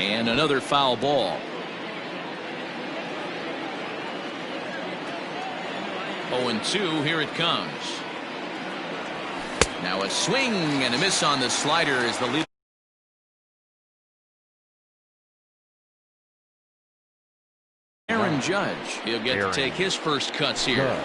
And another foul ball. 0-2, here it comes. Now a swing and a miss on the slider as the lead. Aaron Judge, he'll get to take his first cuts here.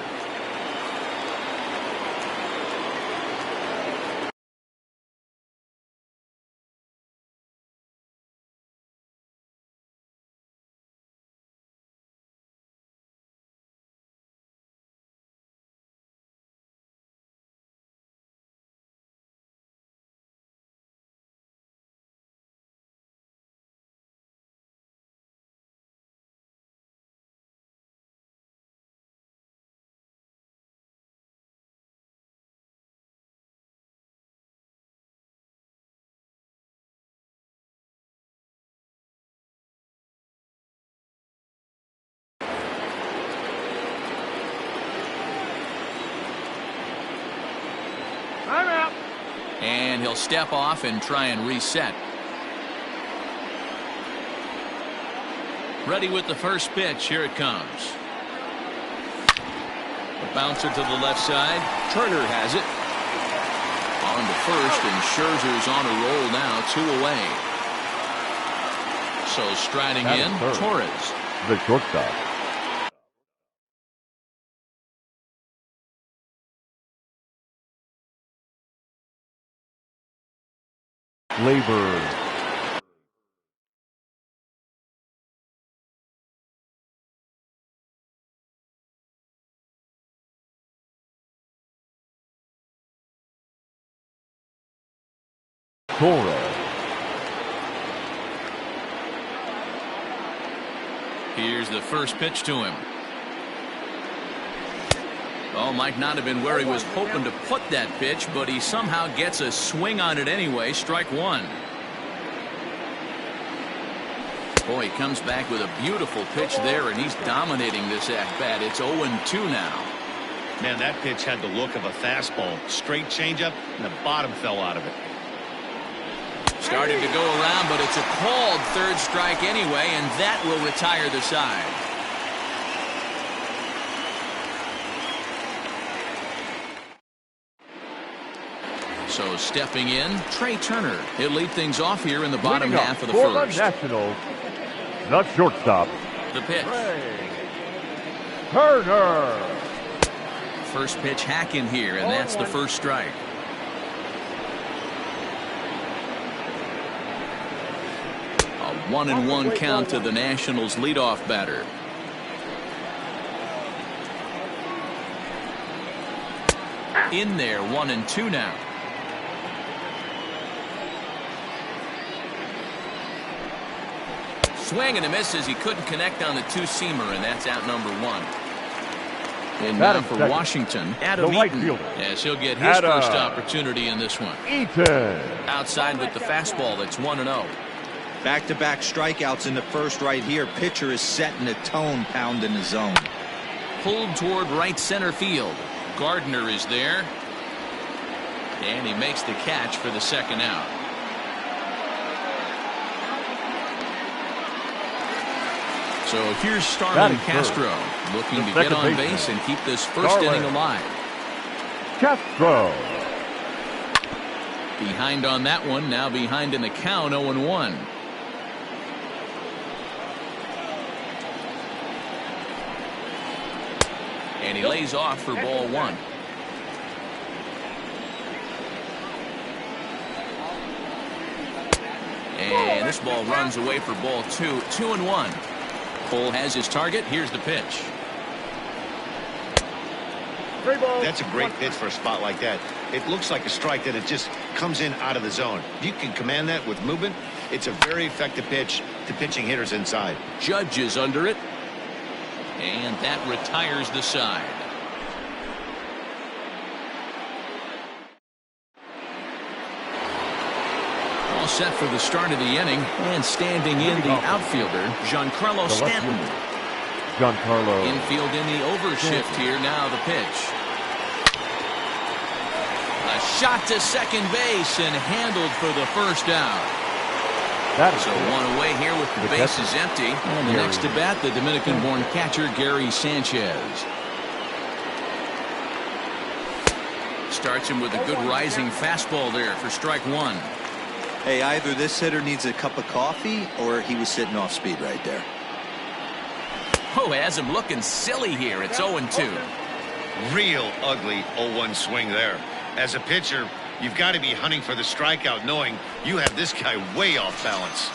And he'll step off and try and reset. Ready with the first pitch. Here it comes. A bouncer to the left side. Turner has it. On to first, and Scherzer's on a roll now, 2 away. So striding in, Torres. The shortstop. Labor. Torres. Here's the first pitch to him. Oh, might not have been where he was hoping to put that pitch, but he somehow gets a swing on it anyway. Strike one. Boy, he comes back with a beautiful pitch there, and he's dominating this at-bat. It's 0-2 now. Man, that pitch had the look of a fastball. Straight changeup, and the bottom fell out of it. Started to go around, but it's a called third strike anyway, and that will retire the side. So stepping in, Trey Turner. He'll lead things off here in the bottom half of the first. The Nationals, the shortstop. The pitch. Trey Turner. First pitch hack in here, and that's the first strike. A 1-1 count to the Nationals leadoff batter. In there, 1-2 now. Swing and a miss as he couldn't connect on the two-seamer, and that's out number one. And now for Washington, Adam Eaton, as he'll get his first opportunity in this one. Eaton. Outside with the fastball, that's 1-0. Back-to-back strikeouts in the first right here. Pitcher is setting the tone, pounding the zone. Pulled toward right center field. Gardner is there. And he makes the catch for the second out. So here's Starlin Castro looking to get on base and keep this first inning alive. Castro. Behind on that one, now behind in the count, 0-1. And he lays off for ball one. And this ball runs away for ball two. 2-1. Cole has his target. Here's the pitch. That's a great pitch for a spot like that. It looks like a strike that it just comes in out of the zone. If you can command that with movement, it's a very effective pitch to pitching hitters inside. Judge is under it. And that retires the side. All set for the start of the inning. And standing in the outfielder, Giancarlo Stanton. Giancarlo. Infield in the overshift here. Now the pitch. A shot to second base and handled for the first out. So one away here with the bases empty. And the next to bat, the Dominican-born catcher, Gary Sanchez. Starts him with a good rising fastball there for strike one. Hey, either this hitter needs a cup of coffee or he was sitting off speed right there. Oh, has him looking silly here. It's 0-2. Real ugly 0-1 swing there. As a pitcher, you've got to be hunting for the strikeout, knowing you have this guy way off balance.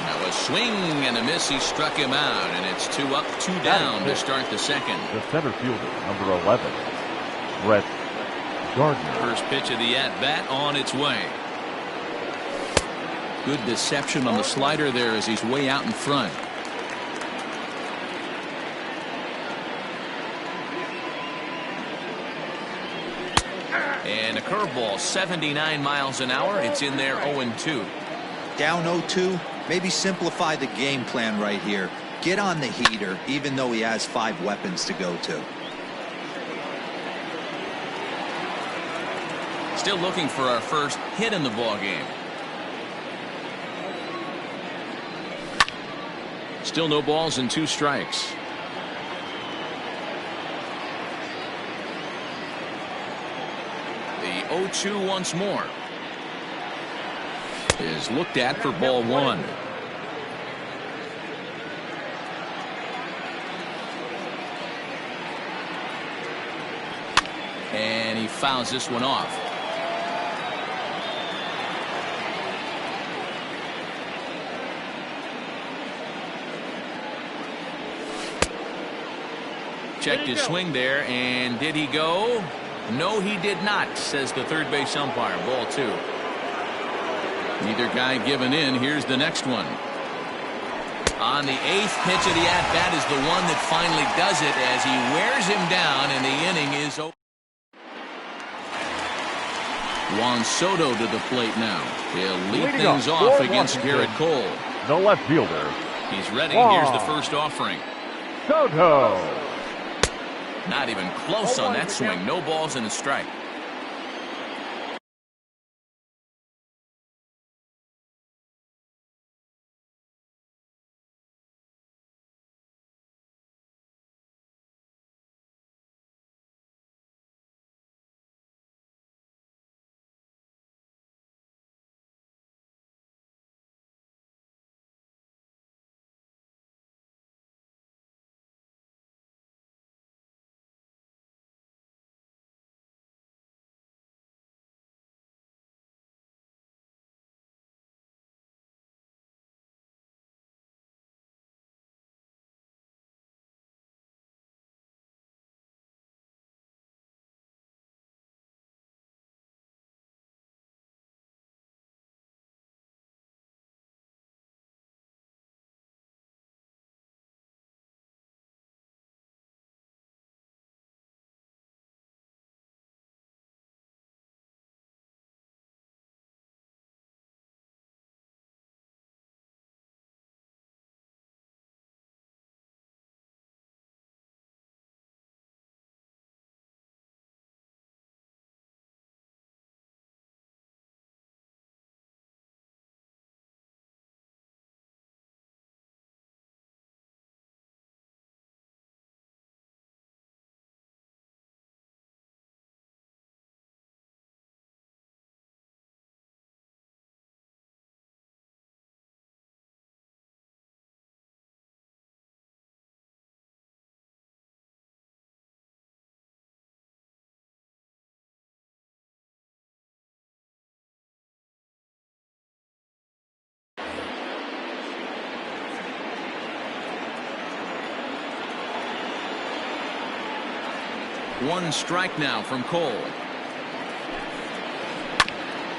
Now a swing and a miss. He struck him out, and it's 2 up, 2 down to start the second. The center fielder, number 11, Brett Gardner. First pitch of the at-bat on its way. Good deception on the slider there as he's way out in front. And a curveball, 79 miles an hour. It's in there, 0-2. Down 0-2. Maybe simplify the game plan right here. Get on the heater, even though he has 5 weapons to go to. Still looking for our first hit in the ball game. Still no balls and 2 strikes. The 0-2 once more is looked at for ball 1. And he fouls this one off. Checked his swing there, and did he go? No, he did not, says the third base umpire. Ball 2. Neither guy giving in. Here's the next one. On the 8th pitch of the at-bat is the one that finally does it as he wears him down, and the inning is over. Juan Soto to the plate now. He'll lead things off against Garrett Cole. The left fielder. He's ready. Here's the first offering. Soto. Not even close on that swing. No balls and a strike. One strike now from Cole.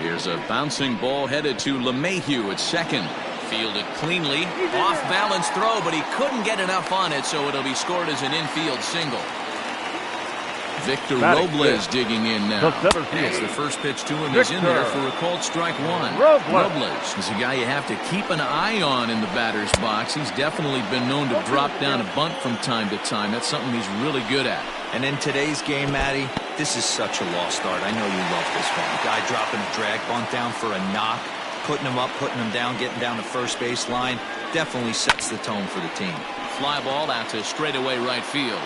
Here's a bouncing ball headed to LeMahieu at second. Fielded cleanly. Off balance throw, but he couldn't get enough on it, so it'll be scored as an infield single. Victor Robles digging in now. As the first pitch to him is in there for a called strike one. Robles is a guy you have to keep an eye on in the batter's box. He's definitely been known to drop down a bunt from time to time. That's something he's really good at. And in today's game, Matty, this is such a lost art. I know you love this one. Guy dropping a drag bunt down for a knock. putting him up, putting him down, getting down the first base line, definitely sets the tone for the team. Fly ball out to straightaway right field.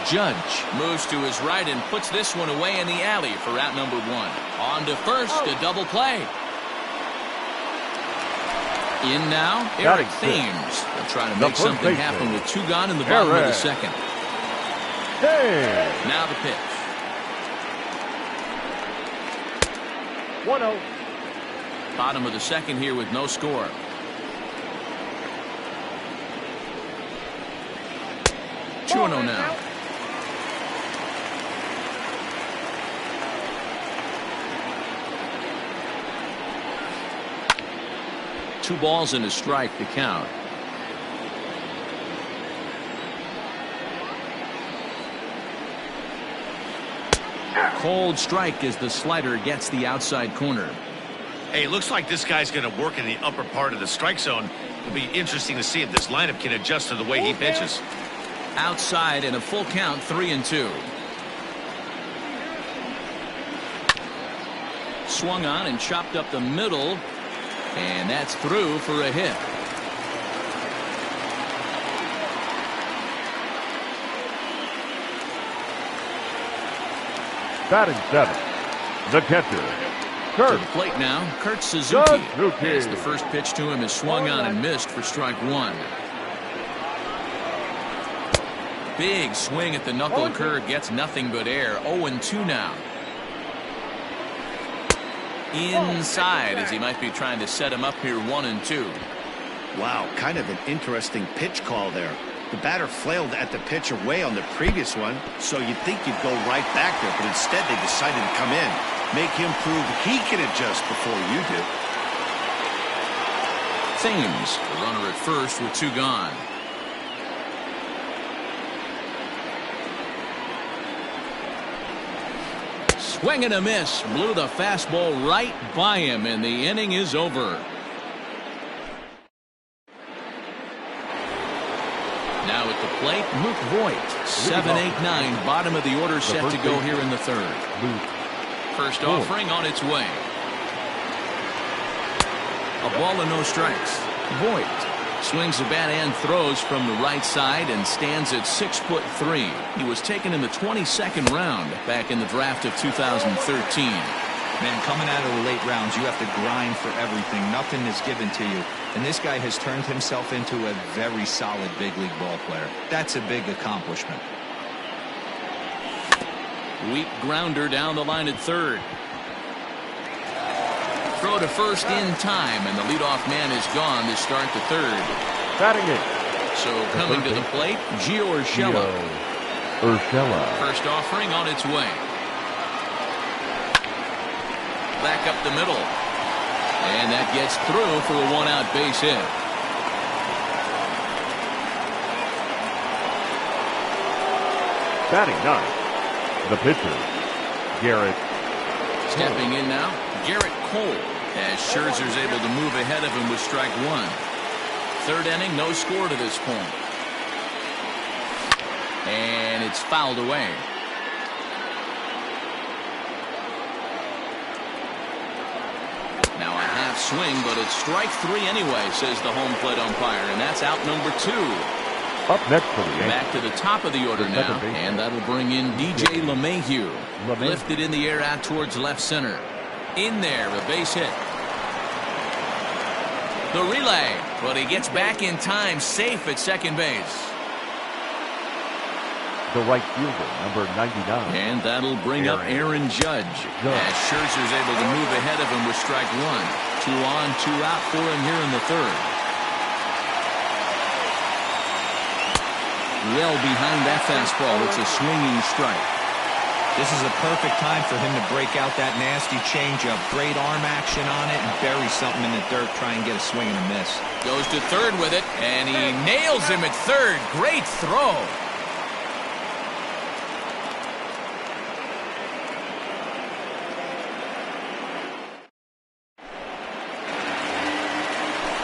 Judge moves to his right and puts this one away in the alley for out number 1. On to first, a double play. In now, Eric Thames. They'll try to make something happen with 2 gone in the bottom of the second. Now the pitch. 1-0. Bottom of the second here with no score. Two 2-0 now. Two balls and a strike to count. Cold strike as the slider gets the outside corner. Hey, looks like this guy's going to work in the upper part of the strike zone. It'll be interesting to see if this lineup can adjust to the way he pitches. Outside in a full count, 3-2. Swung on and chopped up the middle, and that's through for a hit. Batting 7th, the catcher, Kurt. To the plate now, Kurt Suzuki. As the first pitch to him is swung on and missed for strike 1. Big swing at the knuckle curve, gets nothing but air. 0-2 now. Inside as he might be trying to set him up here, 1-2. Wow, kind of an interesting pitch call there. The batter flailed at the pitch away on the previous one, so you'd think you'd go right back there, but instead they decided to come in, make him prove he can adjust before you do. Thames, the runner at first with 2 gone. Swing and a miss, blew the fastball right by him, and the inning is over. Now at the plate, Luke Voigt. 7-8-9, bottom of the order, set to go here in the third. First offering on its way. A ball and no strikes. Voigt swings the bat and throws from the right side and stands at 6'3". He was taken in the 22nd round back in the draft of 2013. Man, coming out of the late rounds, you have to grind for everything. Nothing is given to you. And this guy has turned himself into a very solid big league ball player. That's a big accomplishment. Weak grounder down the line at third. Throw to first in time, and the leadoff man is gone to start the third. Batting it. So coming to the plate, Gio Urshela. First offering on its way. Back up the middle. And that gets through for a 1-out base hit. Batting 9th, the pitcher, Garrett. Stepping in now, Garrett Cole, as Scherzer's able to move ahead of him with strike 1. Third inning, no score to this point. And it's fouled away. Now a half swing, but it's strike 3 anyway, says the home plate umpire, and that's out number 2. Up next for the Yankees. Back to the top of the order now, and that'll bring in DJ LeMahieu. Lifted in the air out towards left center. In there, a base hit. The relay, but he gets back in time, safe at second base. The right fielder, number 99. And that'll bring up Aaron Judge. As Scherzer's able to move ahead of him with strike 1. 2 on, 2 out for him here in the third. Well behind that fastball, it's a swinging strike. This is a perfect time for him to break out that nasty changeup. Great arm action on it and bury something in the dirt, try and get a swing and a miss. Goes to third with it, and he nails him at third. Great throw.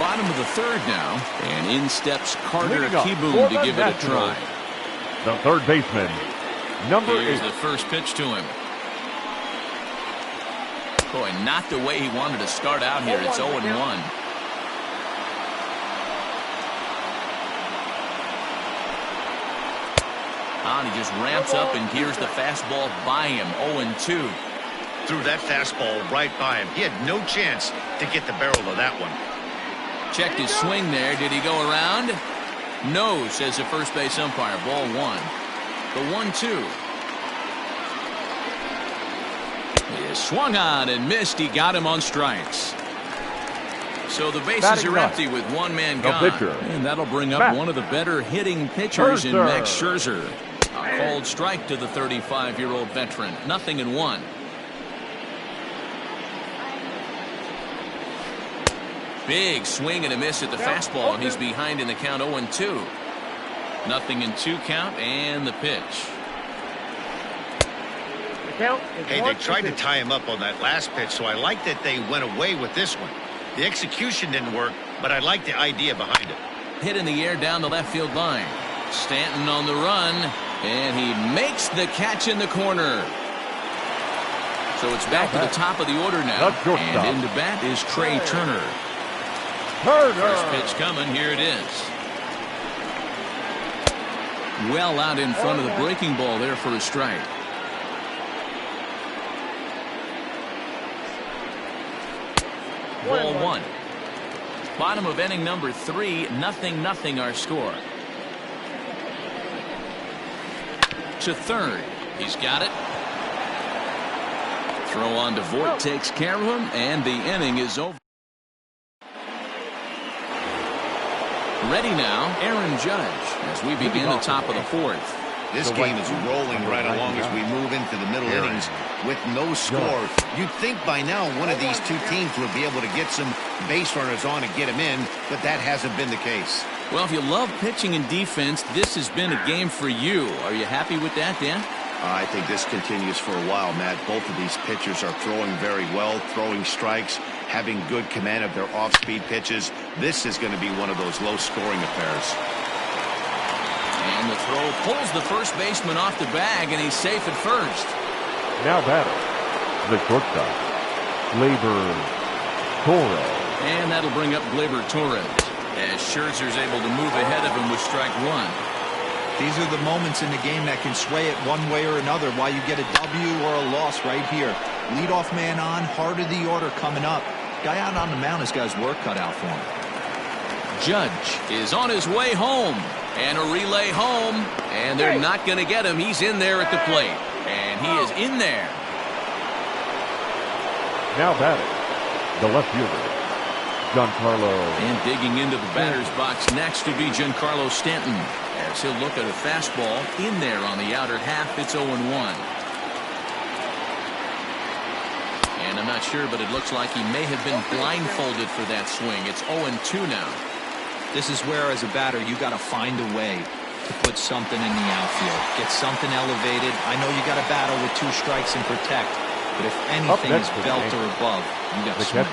Bottom of the third now, and in steps Carter Kieboom to give it a try. The third baseman, number 8. Here's the first pitch to him. Boy, not the way he wanted to start out here. It's 0-1. And he just ramps up and gears the fastball by him. 0-2. Threw that fastball right by him. He had no chance to get the barrel of that one. Checked his swing there. Did he go around? No, says the first base umpire. Ball 1. The 1-2. He swung on and missed. He got him on strikes. So the bases are empty with one man gone. And that'll bring up one of the better hitting pitchers in Max Scherzer. A cold strike to the 35-year-old veteran. 0-1. Big swing and a miss at the fastball, and he's behind in the count. 0-2. 0-2 count, and the pitch. Hey, they tried to tie him up on that last pitch, so I like that they went away with this one. The execution didn't work, but I like the idea behind it. Hit in the air down the left field line. Stanton on the run, and he makes the catch in the corner. So it's back to the top of the order now. And into bat is Trey Turner. First pitch coming. Here it is. Well out in front of the breaking ball there for a strike. Ball 1. Bottom of inning number 3. 0-0 our score. To third. He's got it. Throw on to Voit takes care of him, and the inning is over. Ready now, Aaron Judge, as we begin the top of the 4th. This game is rolling right along as we move into the middle innings with no score. You'd think by now one of these two teams would be able to get some base runners on and get them in, but that hasn't been the case. Well, if you love pitching and defense, this has been a game for you. Are you happy with that, Dan? I think this continues for a while, Matt. Both of these pitchers are throwing very well, throwing strikes, having good command of their off-speed pitches. This is going to be one of those low-scoring affairs. And the throw pulls the first baseman off the bag, and he's safe at first. Now batter, the shortstop, Gleyber Torres. And that'll bring up Gleyber Torres, as Scherzer's able to move ahead of him with strike 1. These are the moments in the game that can sway it one way or another, why you get a W or a loss right here. Leadoff man on, heart of the order coming up. Guy out on the mound has got his work cut out for him. Judge is on his way home, and a relay home, and they're not going to get him. He's in there at the plate, and he is in there. Now batting, the left fielder, Giancarlo. And digging into the batter's box next to be Giancarlo Stanton, as he'll look at a fastball in there on the outer half. It's 0-1. And I'm not sure, but it looks like he may have been blindfolded for that swing. It's 0-2 now. This is where, as a batter, you got to find a way to put something in the outfield. Get something elevated. I know you got to battle with 2 strikes and protect, but if anything is belt or above, you got to swing.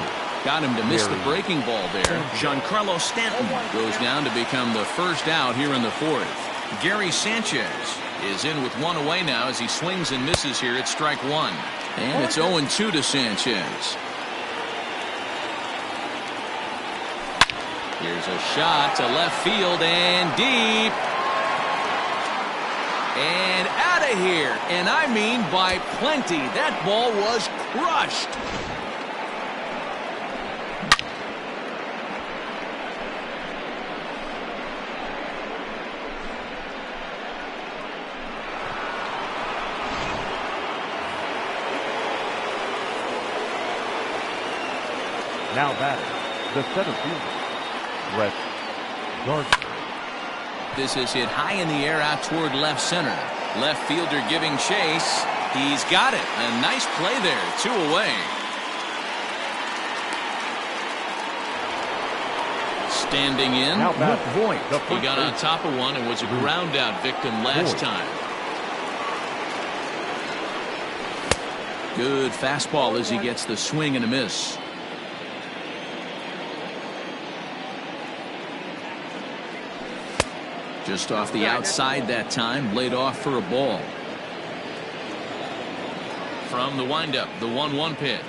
Got him to miss the breaking ball there. Giancarlo Stanton goes down to become the first out here in the 4th. Gary Sanchez is in with 1 away now as he swings and misses here at strike 1. And it's 0-2 to Sanchez. Here's a shot to left field and deep. And out of here. And I mean by plenty. That ball was crushed. Now batting, the center fielder, Brett Gardner. This is hit high in the air out toward left center. Left fielder giving chase. He's got it. A nice play there. 2 away. Standing in with Voit. He got on top of one and was a ground out victim last time. Good fastball as he gets the swing and a miss. Just off the outside that time, laid off for a ball. From the windup, the 1-1 pitch.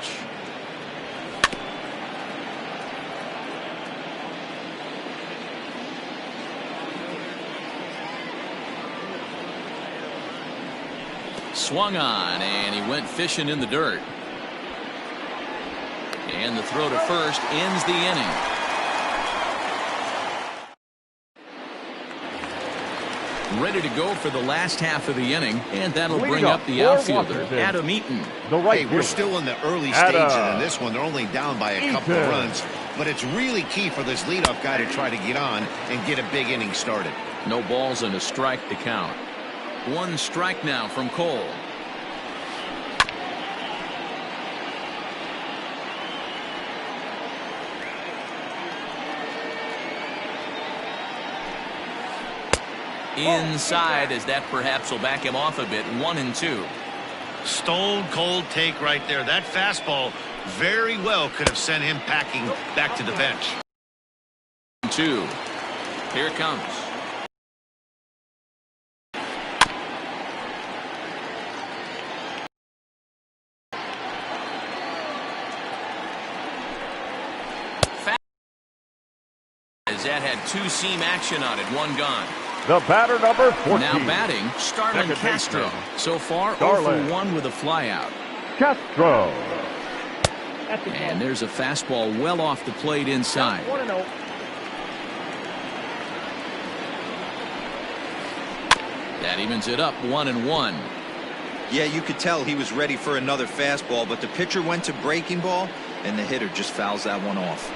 Swung on, and he went fishing in the dirt. And the throw to first ends the inning. Ready to go for the last half of the inning, and that'll bring up the outfielder, Adam Eaton. Hey, we're still in the early stages in this one. They're only down by a couple of runs, but it's really key for this leadoff guy to try to get on and get a big inning started. No balls and a strike to count. One strike now from Cole. Inside, as that perhaps will back him off a bit. 1-2. Stone cold take right there. That fastball very well could have sent him packing back to the bench. 2. Here it comes. As that had two-seam action on it. One gone. The batter, number 14. Now batting, Starlin Castro. So far, 0 for 1 with a flyout. Castro. And there's a fastball well off the plate inside. That evens it up, 1-1. Yeah, you could tell he was ready for another fastball, but the pitcher went to breaking ball, and the hitter just fouls that one off.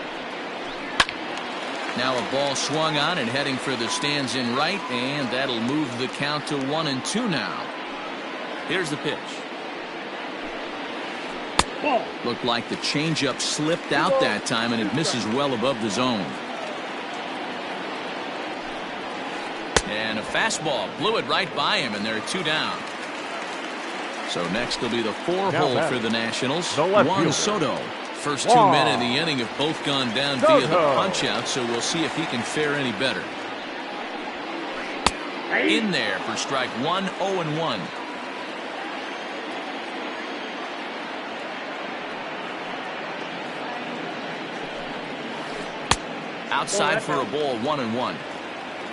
Now a ball swung on and heading for the stands in right, and that'll move the count to 1-2 now. Here's the pitch. Looked like the changeup slipped out that time, and it misses well above the zone. And a fastball blew it right by him, and there are 2 down. So next will be the 4-hole for the Nationals. Juan Soto. First 2 men in the inning have both gone down via the punch-out, so we'll see if he can fare any better. In there for strike 1, 0-1. Outside for a ball, 1-1.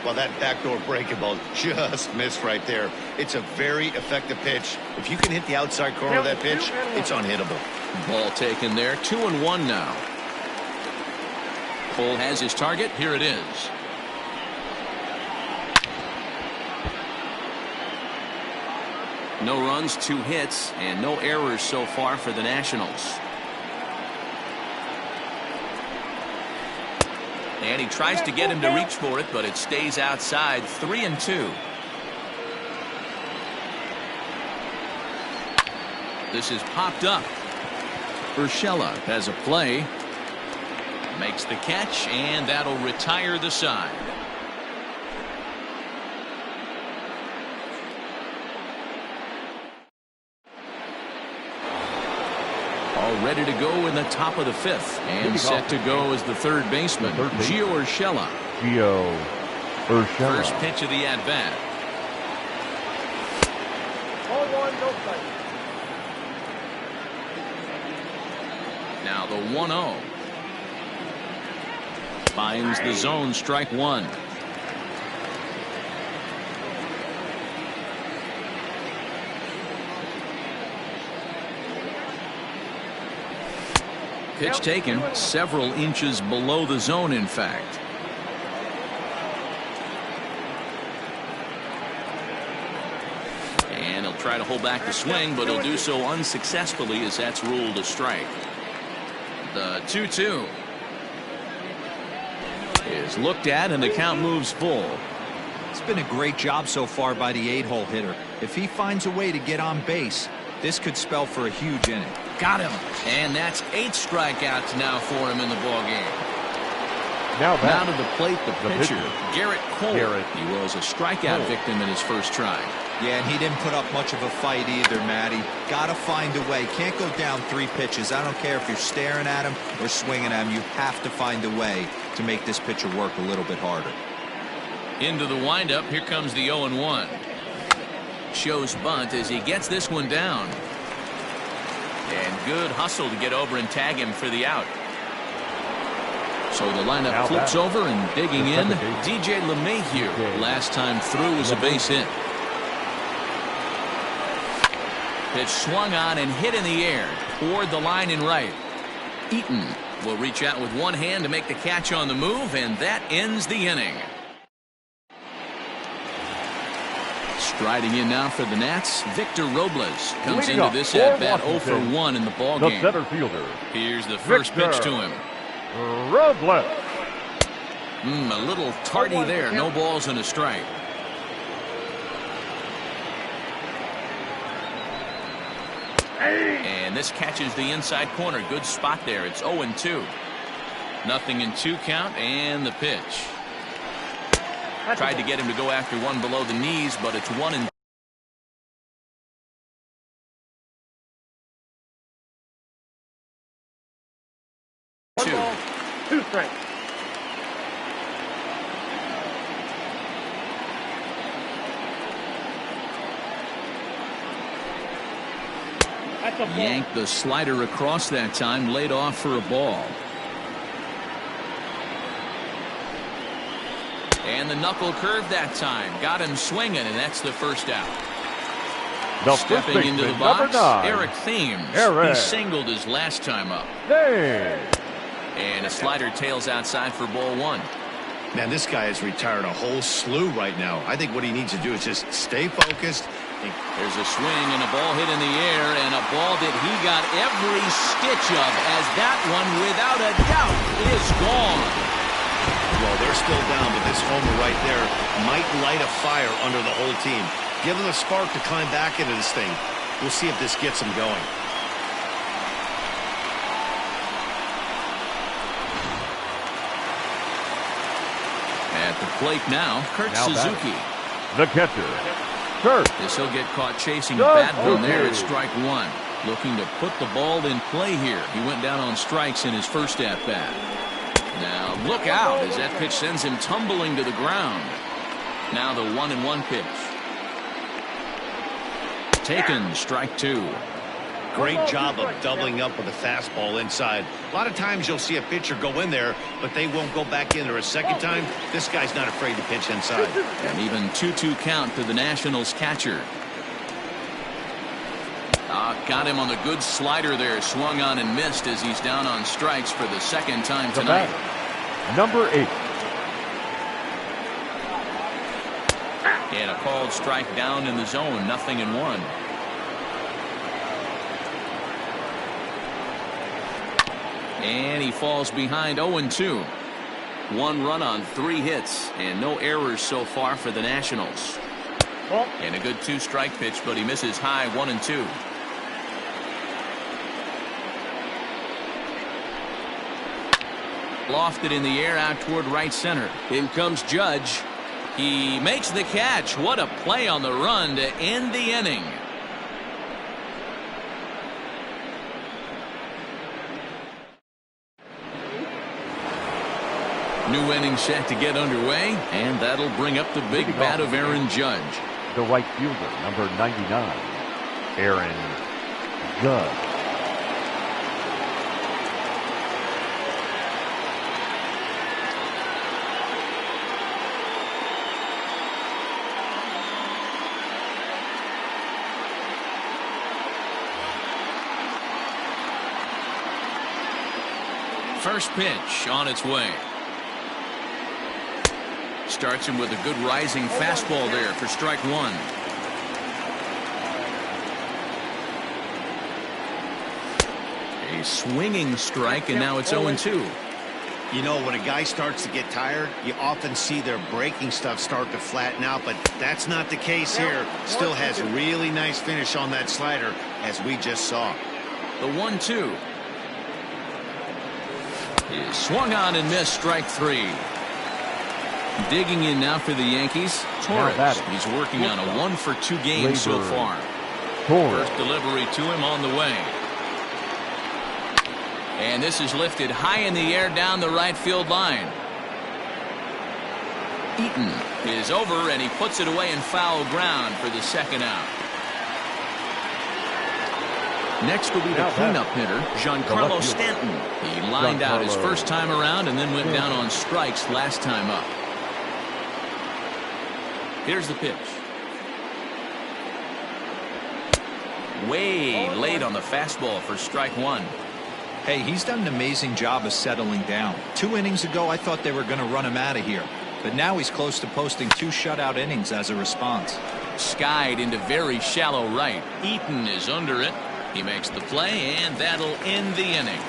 Well, that backdoor breaking ball just missed right there. It's a very effective pitch. If you can hit the outside corner of that pitch, it's unhittable. Ball taken there, 2-1 now. Cole has his target. Here it is. No runs, 2 hits, and no errors so far for the Nationals. And he tries to get him to reach for it, but it stays outside. 3-2. This is popped up. Urshela has a play. Makes the catch, and that'll retire the side. All ready to go in the top of the 5th, and set to go as the third baseman, Gio Urshela. First pitch of the at-bat. Now the 1-0. Finds the zone, strike 1. Pitch taken several inches below the zone, in fact. And he'll try to hold back the swing, but he'll do so unsuccessfully as that's ruled a strike. The 2-2 is looked at, and the count moves full. It's been a great job so far by the 8-hole hitter. If he finds a way to get on base, this could spell for a huge inning. Got him. And that's 8 strikeouts now for him in the ballgame. Now to the plate, the pitcher, Garrett Cole. He was a strikeout victim in his first try. Yeah, and he didn't put up much of a fight either, Matty. Gotta find a way. Can't go down 3 pitches. I don't care if you're staring at him or swinging at him. You have to find a way to make this pitcher work a little bit harder. Into the windup. Here comes the 0-1. Shows bunt as he gets this one down. And good hustle to get over and tag him for the out. So the lineup flips over, and digging in, DJ LeMahieu. Last time through was a base hit. Pitch swung on and hit in the air toward the line and right. Eaton will reach out with one hand to make the catch on the move, and that ends the inning. Striding in now for the Nats, Victor Robles comes into this at-bat 0 for 1 in the ballgame. The center fielder. Here's the first pitch to him. Robles. A little tardy there. No balls and a strike. And this catches the inside corner. Good spot there. It's 0-2. Nothing in 2 count, and the pitch. Tried to get him to go after one below the knees, but it's 1-2. Two strikes. Yanked the slider across that time, laid off for a ball. And the knuckle curve that time. Got him swinging, and that's the first out. Stepping into the box, Eric Thames. He singled his last time up. And a slider tails outside for ball 1. Man, this guy has retired a whole slew right now. I think what he needs to do is just stay focused. There's a swing and a ball hit in the air, and a ball that he got every stitch of, as that one, without a doubt, is gone. Well, they're still down, but this homer right there might light a fire under the whole team. Give them a spark to climb back into this thing. We'll see if this gets them going. At the plate now, Kurt Suzuki. The catcher, Kurt. This will get caught chasing a bad one there at strike 1. Looking to put the ball in play here. He went down on strikes in his first at-bat. Now look out as that pitch sends him tumbling to the ground. Now the 1-1 pitch. Taken, strike 2. Great job of doubling up with a fastball inside. A lot of times you'll see a pitcher go in there, but they won't go back in there a second time. This guy's not afraid to pitch inside. And even 2-2 count to the Nationals catcher. Got him on the good slider there. Swung on and missed as he's down on strikes for the second time tonight. Number 8. And a called strike down in the zone. 0-1. And he falls behind 0-2. 1 run on 3 hits and no errors so far for the Nationals. And a good 2-strike pitch, but he misses high. 1-2. Lofted in the air out toward right center. In comes Judge. He makes the catch. What a play on the run to end the inning. New inning set to get underway, and that'll bring up the big bat of Aaron Judge. The right fielder, number 99, Aaron Judge. First pitch on its way. Starts him with a good rising fastball there for strike 1. A swinging strike, and now it's 0-2. You know, when a guy starts to get tired, you often see their breaking stuff start to flatten out, but that's not the case here. Still has really nice finish on that slider, as we just saw. The 1-2 is swung on and missed. Strike 3. Digging in now for the Yankees, Torres. He's working on a 1-for-2 game so far. First delivery to him on the way. And this is lifted high in the air down the right field line. Eaton is over, and he puts it away in foul ground for the second out. Next will be the cleanup hitter, Giancarlo Stanton. He lined out his first time around and then went down on strikes last time up. Here's the pitch. way late on the fastball for strike one. Hey, he's done an amazing job of settling down. 2 innings ago, I thought they were going to run him out of here. But now he's close to posting 2 shutout innings as a response. Skied into very shallow right. Eaton is under it. He makes the play, and that'll end the inning.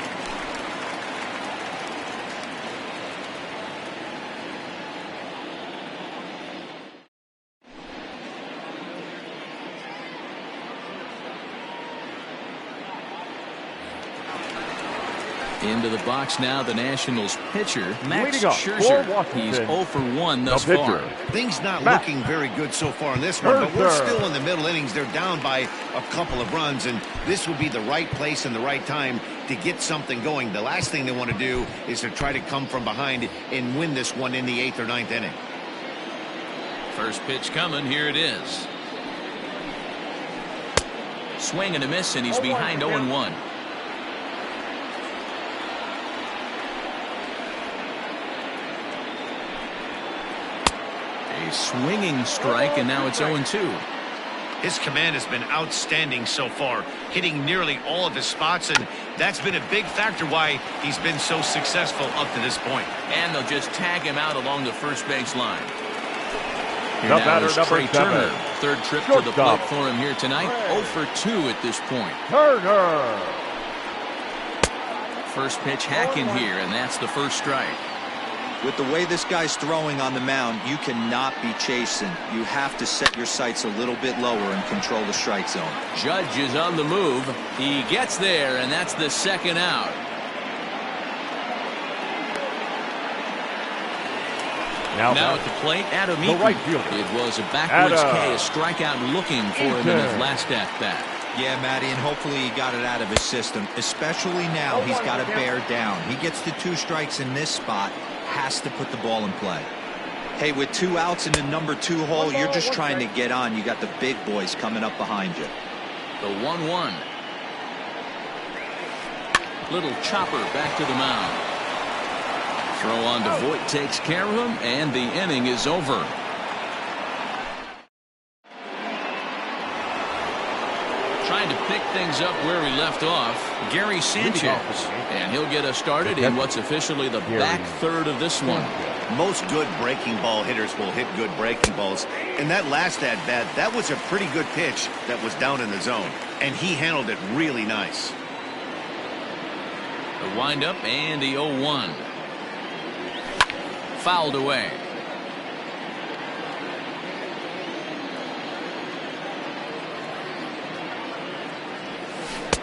Into the box now, the Nationals pitcher, Max Scherzer. He's 0 for 1 thus far. Things not looking very good so far in this one, but we're still in the middle innings. They're down by a couple of runs, and this would be the right place and the right time to get something going. The last thing they want to do is to try to come from behind and win this one in the 8th or 9th inning. First pitch coming. Here it is. Swing and a miss, and he's behind 0-1. A swinging strike, and now it's 0-2. His command has been outstanding so far, hitting nearly all of his spots, and that's been a big factor why he's been so successful up to this point. And they'll just tag him out along the first base line. Here The now batter, is number Trey 7. Turner. Third trip to the plate for him here tonight. 0 for 2 at this point. Turner. First pitch hacking here, and that's the first strike. With the way this guy's throwing on the mound, you cannot be chasing. You have to set your sights a little bit lower and control the strike zone. Judge is on the move. He gets there, and that's the second out. Now at the plate, Adam Eaton. right fielder. It was a backwards K, a strikeout looking for him in his last at-bat. Yeah, Matty, and hopefully he got it out of his system. Especially now, he's got to bear down. He gets the 2 strikes in this spot. Has to put the ball in play. Hey, with 2 outs in the number 2 hole, you're just trying to get on. You got the big boys coming up behind you. The 1-1. Little chopper back to the mound. Throw on to Voit takes care of him, and the inning is over. Trying to pick things up where he left off, Gary Sanchez. And he'll get us started in what's officially the back third of this one. Most good breaking ball hitters will hit good breaking balls. And that last at-bat, that was a pretty good pitch that was down in the zone. And he handled it really nice. The windup and the 0-1. Fouled away.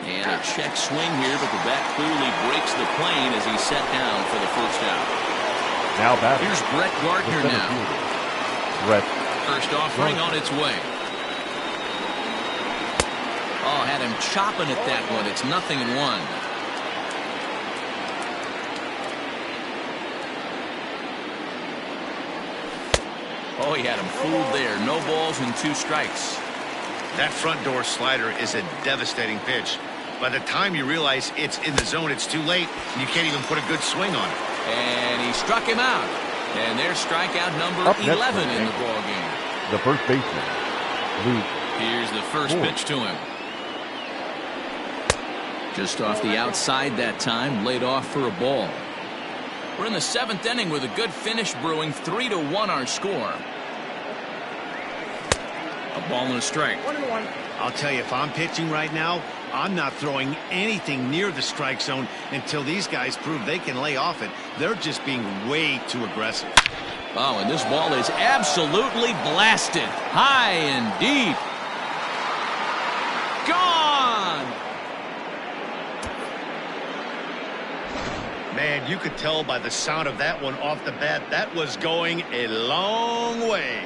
And a check swing here, but the bat clearly breaks the plane as he's set down for the first out. Now back. Here's Brett Gardner now. Brett. First offering on its way. Oh, had him chopping at that one. It's 0-1. Oh, he had him fooled there. No balls and 2 strikes. That front door slider is a devastating pitch. By the time you realize it's in the zone, it's too late, and you can't even put a good swing on it. And he struck him out. And there's strikeout number 11 in the ball game. The first baseman, Luke. Here's the first pitch to him. Just off the outside that time, laid off for a ball. We're in the 7th inning with a good finish brewing. 3-1 our score. A ball and a strike. I'll tell you, if I'm pitching right now, I'm not throwing anything near the strike zone until these guys prove they can lay off it. They're just being way too aggressive. Oh, and this ball is absolutely blasted. High and deep. Gone! Man, you could tell by the sound of that one off the bat, that was going a long way.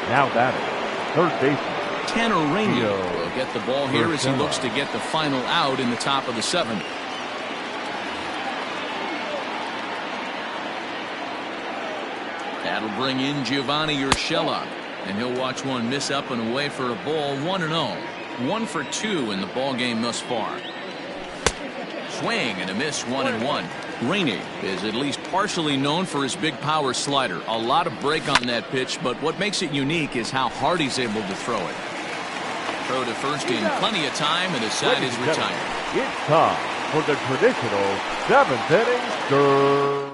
Now batting, third baseman. Tanner Rainey will get the ball here as he looks to get the final out in the top of the 7th. That'll bring in Giovanni Urshela. And he'll watch one miss up and away for a ball. 1-0. 1 for 2 in the ball game thus far. Swing and a miss. 1-1. Rainey is at least partially known for his big power slider. A lot of break on that pitch, but what makes it unique is how hard he's able to throw it. Throw to first in plenty of time, and his side is retired. It's time for the traditional 7th inning stir.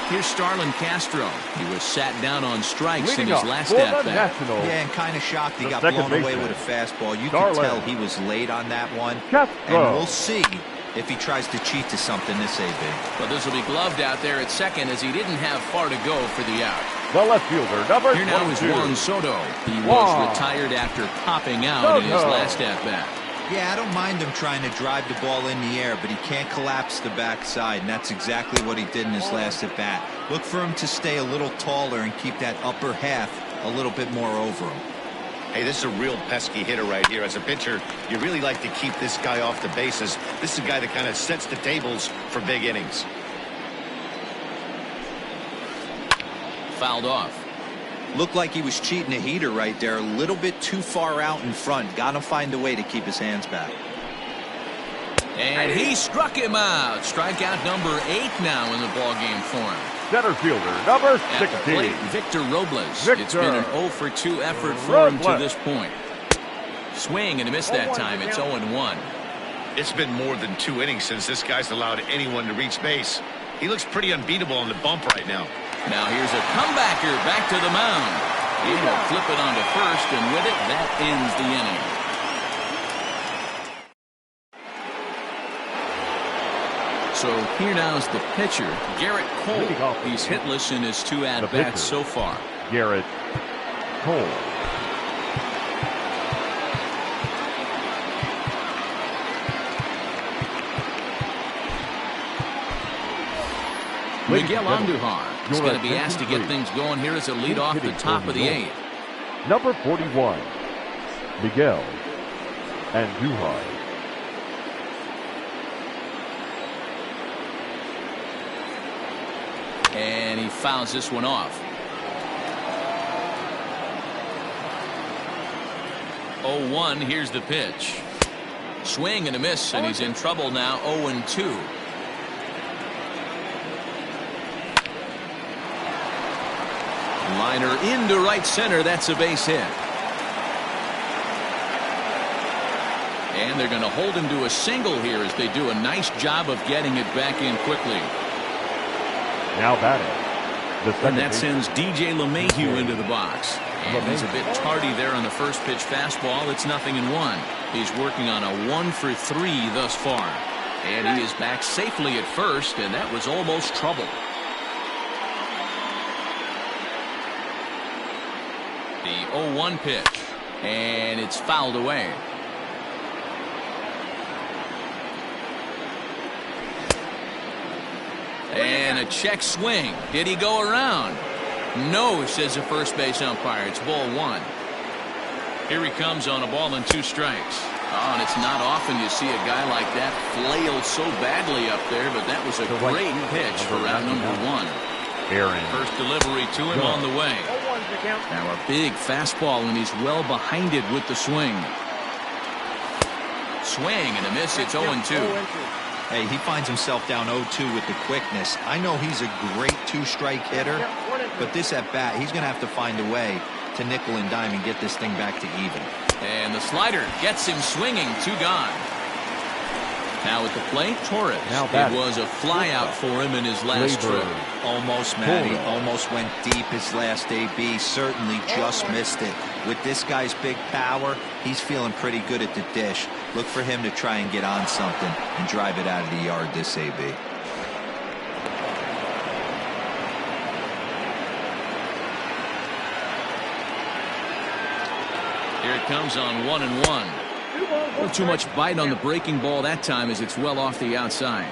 Here's Starlin Castro. He was sat down on strikes Leading in his up last for the at-bat. Nationals, Yeah, and kind of shocked he the got second blown away baseman, with a fastball. You Starlin. could tell he was late on that one. Castro. And we'll see if he tries to cheat to something this AB. But this will be gloved out there at second as he didn't have far to go for the out. The left fielder, number Here now is 22. Juan Soto. He was Juan retired after popping out in his Soto. last at-bat. Yeah, I don't mind him trying to drive the ball in the air, but he can't collapse the backside, and that's exactly what he did in his last at-bat. Look for him to stay a little taller and keep that upper half a little bit more over him. Hey, this is a real pesky hitter right here. As a pitcher, you really like to keep this guy off the bases. This is a guy that kind of sets the tables for big innings. Fouled off. Looked like he was cheating a heater right there, a little bit too far out in front. Got to find a way to keep his hands back. And he struck him out. Strikeout number 8 now in the ballgame for him. Center fielder, number At the 16. plate, Victor Robles. Victor It's been an 0 for 2 effort for him to Robles. this point. Swing and a miss that time. It's 0-1. It's been more than 2 innings since this guy's allowed anyone to reach base. He looks pretty unbeatable on the bump right now. Now here's a comebacker back to the mound. He will flip it onto first, and with it, that ends the inning. So here now is the pitcher, Garrett Cole. He's hitless in his 2 at-bats so far. Garrett Cole. Miguel Andujar is going to be asked to get things going here as a lead off the top of the 8th. Number 41, Miguel Andujar. And he fouls this one off. 0-1, here's the pitch. Swing and a miss, and he's in trouble now. 0-2. Liner into right center. That's a base hit. And they're going to hold him to a single here as they do a nice job of getting it back in quickly. Now batting. And that sends DJ LeMahieu into the box. And he's a bit tardy there on the first pitch fastball. It's 0-1. He's working on a 1 for 3 thus far. And he is back safely at first, and that was almost trouble. The 0-1 pitch. And it's fouled away. And a check swing. Did he go around? No, says the first base umpire. It's ball 1. Here he comes on a ball and 2 strikes. Oh, and it's not often you see a guy like that flail so badly up there, but that was a great pitch for round number 1. First delivery to him on the way. Now a big fastball, and he's well behind it with the swing. Swing and a miss. It's 0-2. Hey, he finds himself down 0-2 with the quickness. I know he's a great 2-strike hitter, but this at bat, he's going to have to find a way to nickel and dime and get this thing back to even. And the slider gets him swinging. 2 gone. Now at the plate, Torres. It was a fly out for him in his last trip. Almost, Matty. Almost went deep his last AB. Certainly just missed it. With this guy's big power, he's feeling pretty good at the dish. Look for him to try and get on something and drive it out of the yard this AB. Here it comes on 1-1. Not too much bite on the breaking ball that time as it's well off the outside.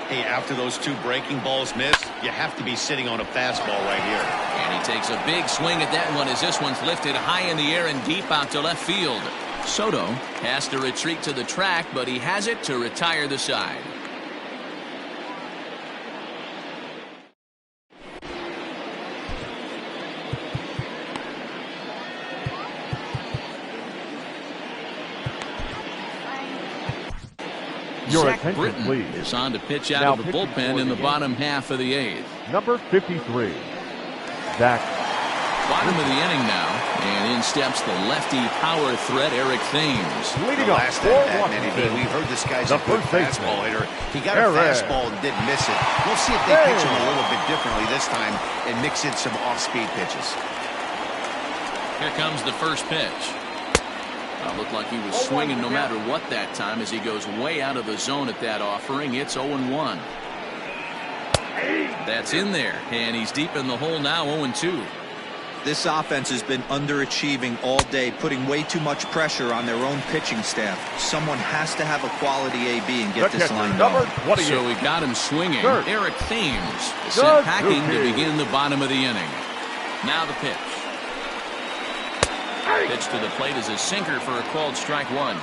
Hey, after those 2 breaking balls missed, you have to be sitting on a fastball right here. And he takes a big swing at that one as this one's lifted high in the air and deep out to left field. Soto has to retreat to the track, but he has it to retire the side. Your Zach attention, Britton please. is on to pitch out Now of the pitching bullpen for in the the game. bottom half of the 8th. Number 53, Zach. Bottom of the inning now, and in steps the lefty power threat, Eric Thames. Leading The off last for at bat, Washington, we've heard this guy's the a good first baseman, fastball hitter. He got a Eric. fastball and didn't miss it. We'll see if they pitch him a little bit differently this time and mix in some off-speed pitches. Here comes the first pitch. Looked like he was swinging no matter what that time as he goes way out of the zone at that offering. It's 0-1. That's in there, and he's deep in the hole now, 0-2. This offense has been underachieving all day, putting way too much pressure on their own pitching staff. Someone has to have a quality AB and get this lined up. So we got him swinging. Dirt. Eric Thames is Dirt. sent packing to Okay. begin the bottom of the inning. Now the pitch. Pitch to the plate is a sinker for a called strike 1.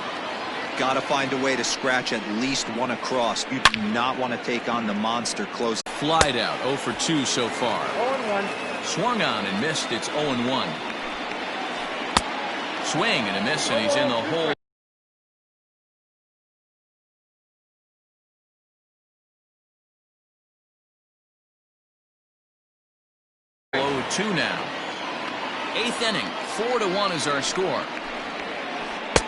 Got to find a way to scratch at least one across. You do not want to take on the monster close. Flied out, 0 for 2 so far. 0-1. Swung on and missed. It's 0-1. Swing and a miss, and he's in the hole. Low 2 now. 8th inning, 4-1 is our score.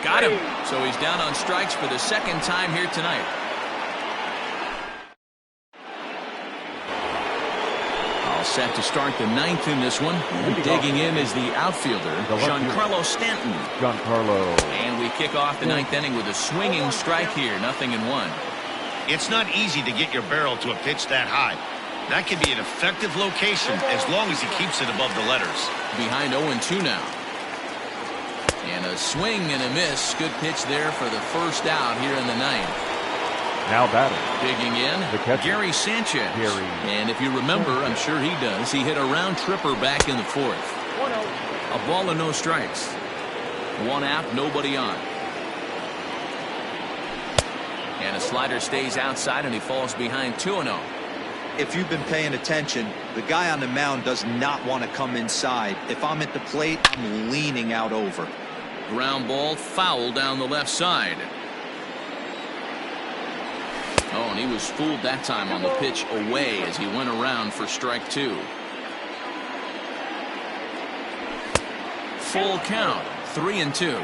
Got him. So he's down on strikes for the second time here tonight. All set to start the 9th in this one. And digging in is the outfielder, Giancarlo Stanton. Giancarlo. And we kick off the 9th inning with a swinging strike here, 0-1. It's not easy to get your barrel to a pitch that high. That can be an effective location as long as he keeps it above the letters. Behind 0-2 now. And a swing and a miss. Good pitch there for the first out here in the 9th. Now batting. Digging in, The catcher. Gary Sanchez. Gary. And if you remember, I'm sure he does, he hit a round tripper back in the 4th. A ball and no strikes. 1 out, nobody on. And a slider stays outside and he falls behind 2-0. If you've been paying attention, the guy on the mound does not want to come inside. If I'm at the plate, I'm leaning out over. Ground ball foul down the left side. Oh, and he was fooled that time on the pitch away as he went around for strike 2. Full count, 3-2.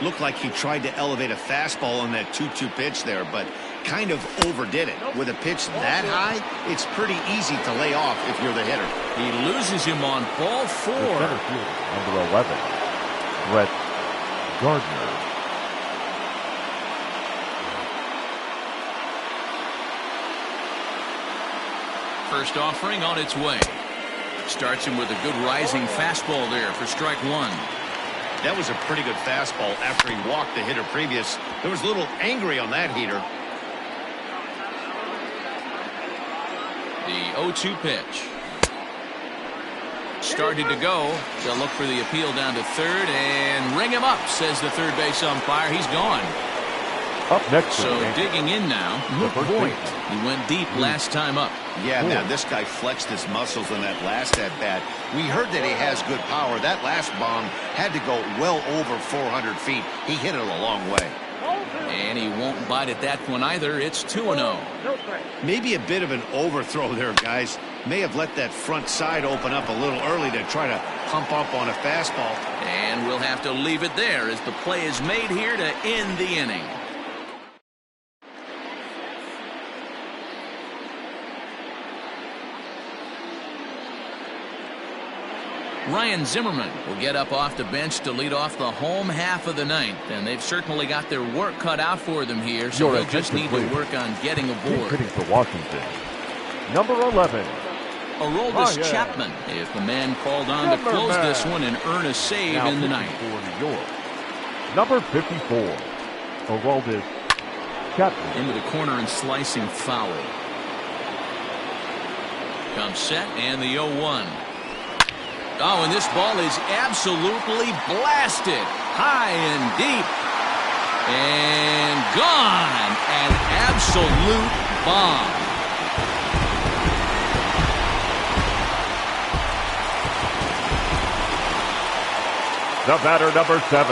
Looked like he tried to elevate a fastball on that 2-2 pitch there, but kind of overdid it. With a pitch that high, it's pretty easy to lay off if you're the hitter. He loses him on ball 4. The center fielder, number 11, Brett Gardner. First offering on its way. Starts him with a good rising fastball there for strike 1. That was a pretty good fastball after he walked the hitter previous. There was a little angry on that heater. The 0-2 pitch. Started to go. They'll look for the appeal down to third and ring him up, says the third base umpire. He's gone. Up next. So digging in now, Luke first Voigt. baseman. He went deep last time up. Yeah, man, this guy flexed his muscles on that last at-bat. We heard that he has good power. That last bomb had to go well over 400 feet. He hit it a long way. And he won't bite at that one either. It's 2-0. Maybe a bit of an overthrow there, guys. May have let that front side open up a little early to try to pump up on a fastball. And we'll have to leave it there as the play is made here to end the inning. Ryan Zimmerman will get up off the bench to lead off the home half of the 9th, and they've certainly got their work cut out for them here, so they'll just need to work on getting aboard. Hitting for Washington, number 11, Aroldis Chapman is the man called on to close this one and earn a save now in the pitching 9th. for New York, number 54, Aroldis Chapman. Into the corner and slicing foul. Comes set and the 0-1. Oh, and this ball is absolutely blasted. High and deep. And gone. An absolute bomb. The batter, number 7,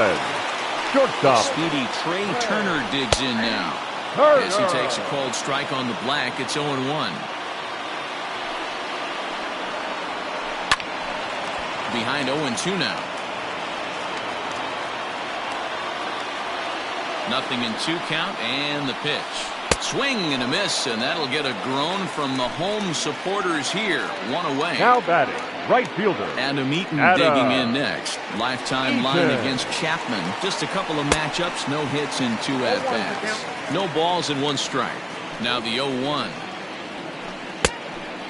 shortstop. Speedy Trey Turner digs in now. As he takes a cold strike on the black, it's 0-1. Behind 0-2 now. 0-2 count, and the pitch. Swing and a miss, and that'll get a groan from the home supporters here. One away. Now batting, right fielder. Adam Eaton digging in next. Lifetime line against Chapman. Just a couple of matchups, no hits in 2 at-bats. No balls and 1 strike. Now the 0-1.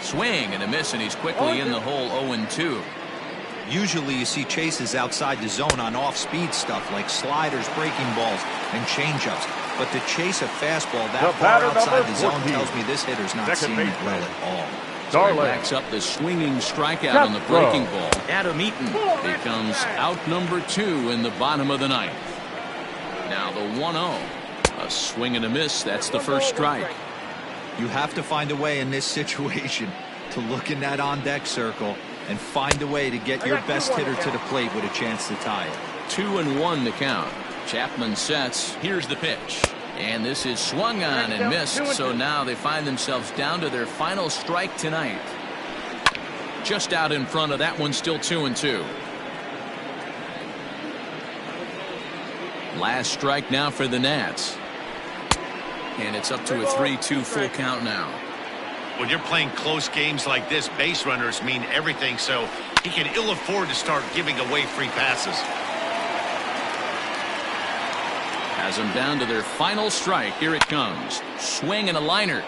Swing and a miss, and he's quickly in the hole. 0-2. Usually you see chases outside the zone on off-speed stuff like sliders, breaking balls, and changeups. But to chase a fastball that far outside the zone tells me this hitter's not seeing it well at all. So he backs up the swinging strikeout on the breaking ball. Adam Eaton becomes out number 2 in the bottom of the 9th. Now the 1-0. A swing and a miss. That's the first strike. You have to find a way in this situation to look in that on-deck circle and find a way to get your best hitter to the plate with a chance to tie it. 2-1 to count. Chapman sets. Here's the pitch. And this is swung on and missed, so now they find themselves down to their final strike tonight. Just out in front of that one, still 2-2. Last strike now for the Nats. And it's up to a 3-2 full count now. When you're playing close games like this, base runners mean everything, so he can ill afford to start giving away free passes. Has them down to their final strike. Here it comes. Swing and a liner,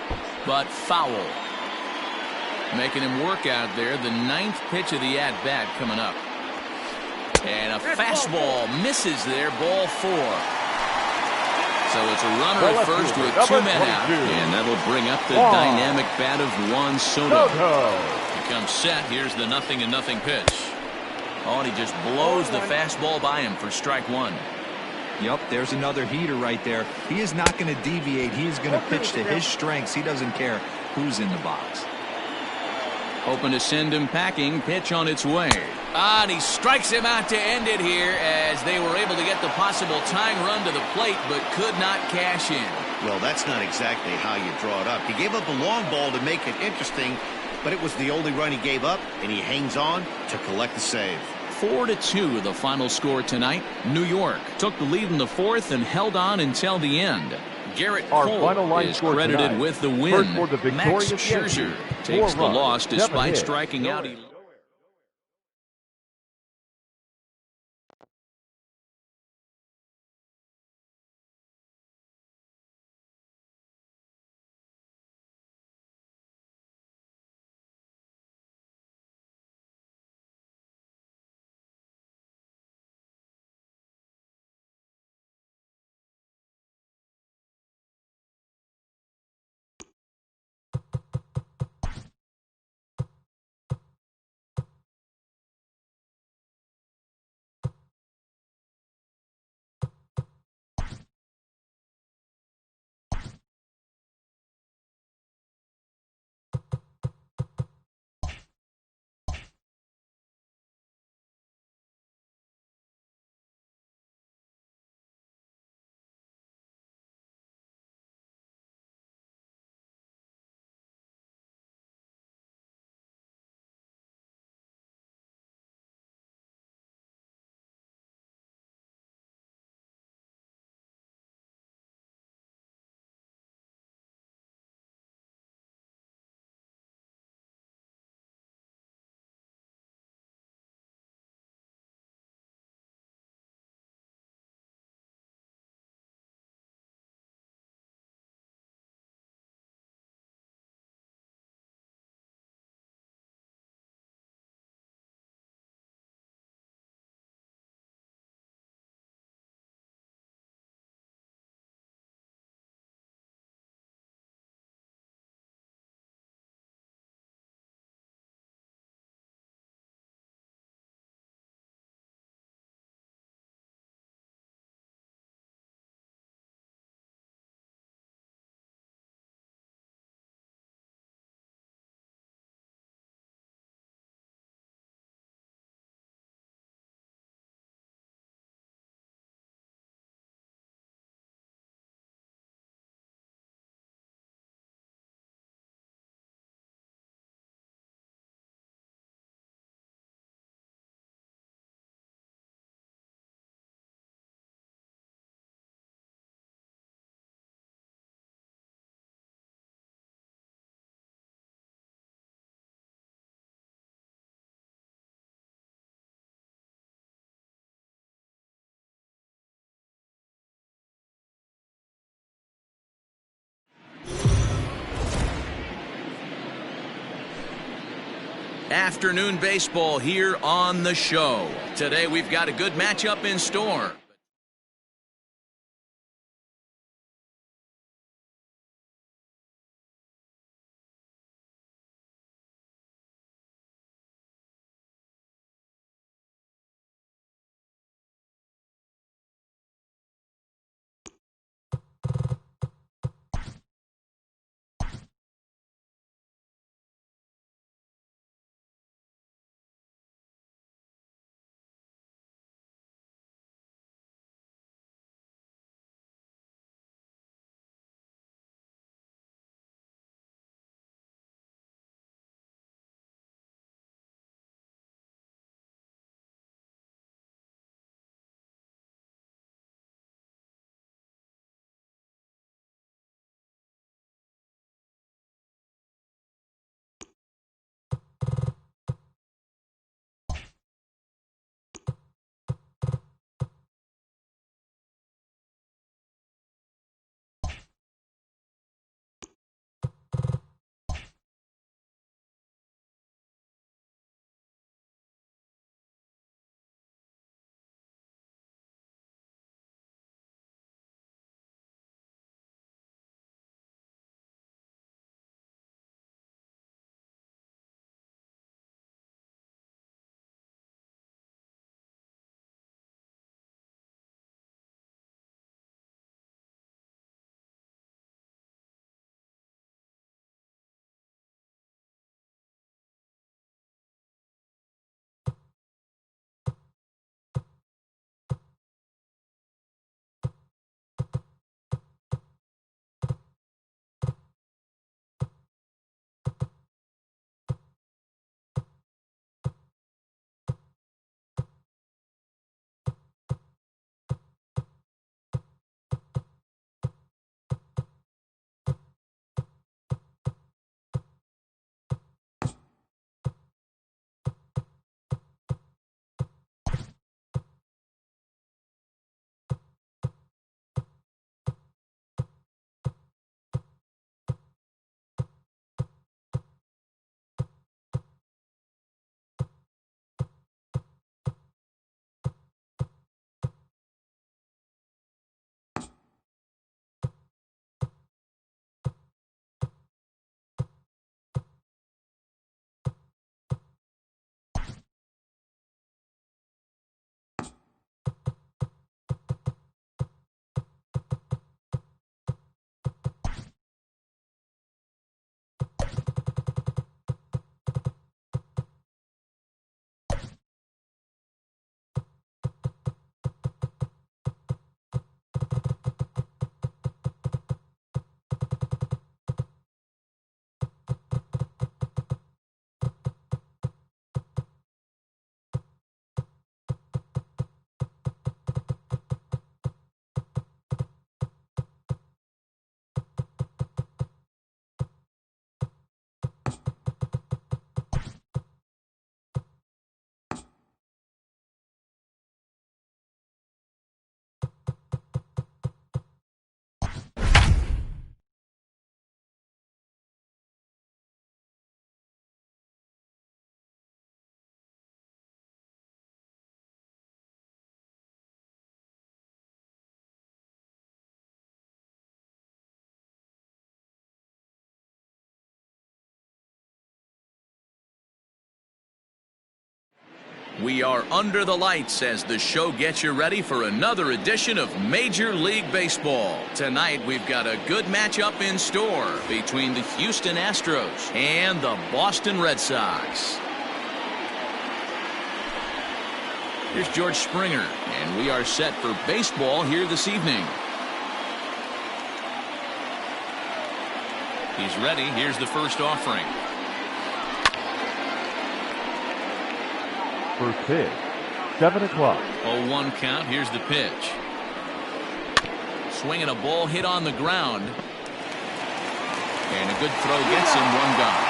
but foul. Making him work out there. The 9th pitch of the at-bat coming up. And a fastball misses there. Ball 4. So it's a runner at first with 2 men out. And that'll bring up the dynamic bat of Juan Soto. He comes set. Here's the 0-0 pitch. Oh, and he just blows the fastball by him for strike 1. Yep, there's another heater right there. He is not going to deviate. He is going to pitch to his strengths. He doesn't care who's in the box. Hoping to send him packing. Pitch on its way. And he strikes him out to end it here as they were able to get the possible tying run to the plate but could not cash in. Well, that's not exactly how you draw it up. He gave up a long ball to make it interesting, but it was the only run he gave up, and he hangs on to collect the save. 4-2 the final score tonight. New York took the lead in the 4th and held on until the end. Garrett Cole is credited with the win. Max Scherzer takes the loss despite striking out. Afternoon baseball here on the show. Today we've got a good matchup in store. We are under the lights as the show gets you ready for another edition of Major League Baseball. Tonight, we've got a good matchup in store between the Houston Astros and the Boston Red Sox. Here's George Springer, and we are set for baseball here this evening. He's ready. Here's the first offering. First pitch, 7 o'clock. 0-1 count. Here's the pitch. Swinging a ball hit on the ground. And a good throw gets him, one gone.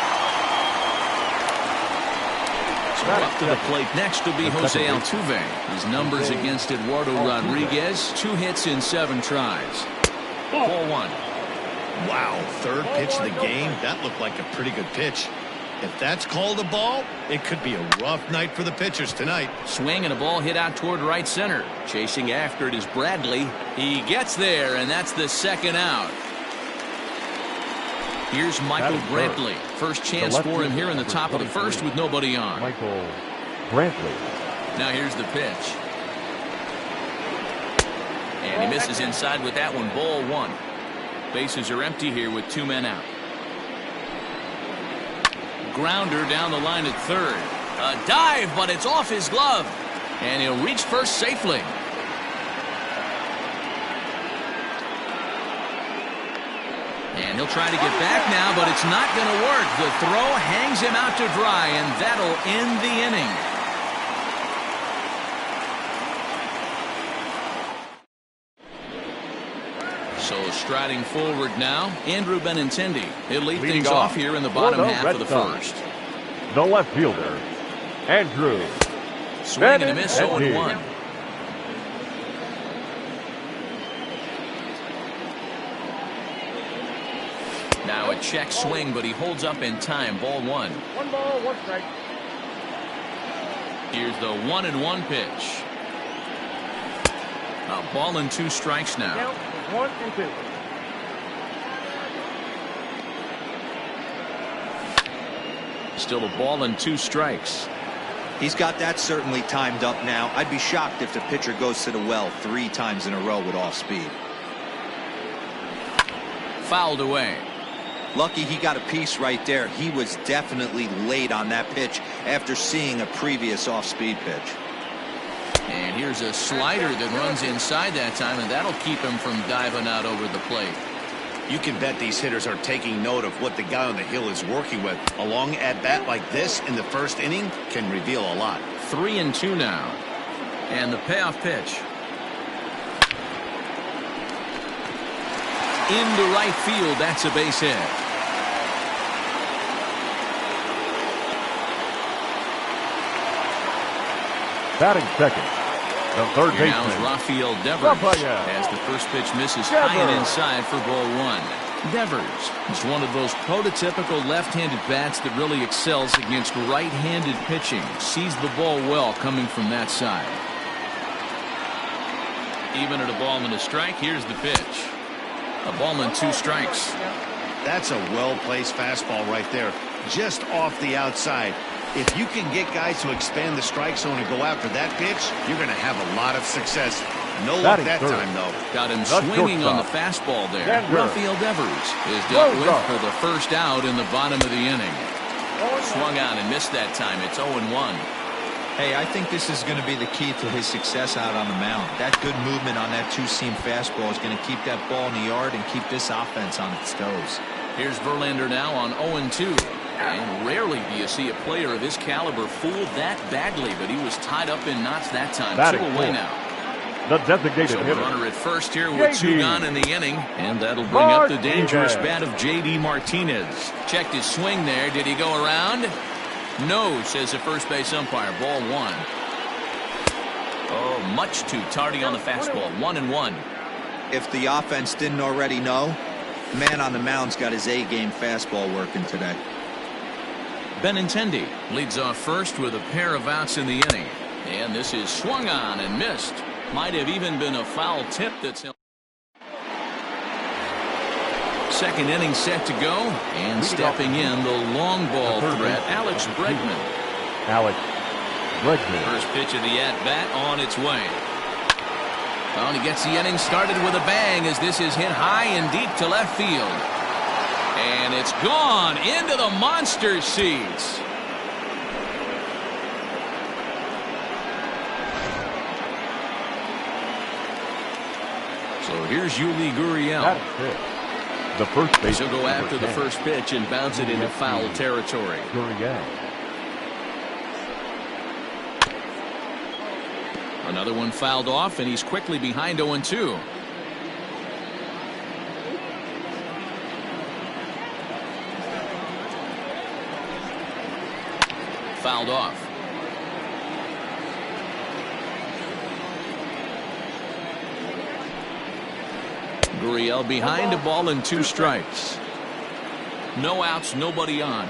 So up to the plate next will be Jose Altuve. His numbers against Eduardo Rodriguez, 2 hits in 7 tries. 4-1. Wow, third pitch of the game. That looked like a pretty good pitch. If that's called a ball, it could be a rough night for the pitchers tonight. Swing and a ball hit out toward right center. Chasing after it is Bradley. He gets there, and that's the second out. Here's Michael Brantley. First chance for him here in the top of the first with nobody on. Michael Brantley. Now here's the pitch. And he misses inside with that one. Ball one. Bases are empty here with 2 men out. Grounder down the line at third. A dive, but it's off his glove. And he'll reach first safely. And he'll try to get back now, but it's not going to work. The throw hangs him out to dry, and that'll end the inning. So striding forward now, Andrew Benintendi. He'll lead things off here in the bottom half of the first. The left fielder, Andrew. Swing and a miss, 0-1. Now a check swing, but he holds up in time. Ball one. 1 ball, 1 strike. Here's the 1-1 pitch. A ball and 2 strikes now. Count 1 and 2. Still a ball and 2 strikes. He's got that certainly timed up now. I'd be shocked if the pitcher goes to the well 3 times in a row with off speed. Fouled away. Lucky he got a piece right there. He was definitely late on that pitch after seeing a previous off-speed pitch. And here's a slider that runs inside that time, and that'll keep him from diving out over the plate. You can bet these hitters are taking note of what the guy on the hill is working with. A long at-bat like this in the first inning can reveal a lot. 3-2 now. And the payoff pitch. Into right field, that's a base hit. Batting second, the third Here now is baseman. Rafael Devers as the first pitch misses high and inside for ball one. Devers is one of those prototypical left-handed bats that really excels against right-handed pitching. Sees the ball well coming from that side. Even at a ball and a strike, here's the pitch. A ball and 2 strikes. That's a well-placed fastball right there, just off the outside. If you can get guys to expand the strike zone and go after that pitch, you're going to have a lot of success. No luck that time, though. Got him swinging on the fastball there. Rafael Devers is dealt with for the first out in the bottom of the inning. Swung on and missed that time. It's 0-1. Hey, I think this is going to be the key to his success out on the mound. That good movement on that 2-seam fastball is going to keep that ball in the yard and keep this offense on its toes. Here's Verlander now on 0-2. And rarely do you see a player of his caliber fooled that badly, but he was tied up in knots that time. 2 away now. The designated hitter. Runner at first here with 2 gone in the inning, and that'll bring up the dangerous bat of J.D. Martinez. Checked his swing there. Did he go around? No, says the first base umpire. Ball 1. Oh, much too tardy on the fastball. 1-1. If the offense didn't already know, the man on the mound's got his A-game fastball working today. Benintendi leads off first with a pair of outs in the inning. And this is swung on and missed. Might have even been a foul tip that's held. Second inning set to go. And stepping in the long ball threat, Alex Bregman. First pitch of the at-bat on its way. Well, he gets the inning started with a bang as this is hit high and deep to left field. And it's gone into the monster seats. So here's Yuli Gurriel. The first base. He'll go after the first pitch and bounce it into foul territory. Gurriel. Another one fouled off, and he's quickly behind 0-2. Fouled off. Gurriel behind, a ball and 2 strikes. No outs, nobody on.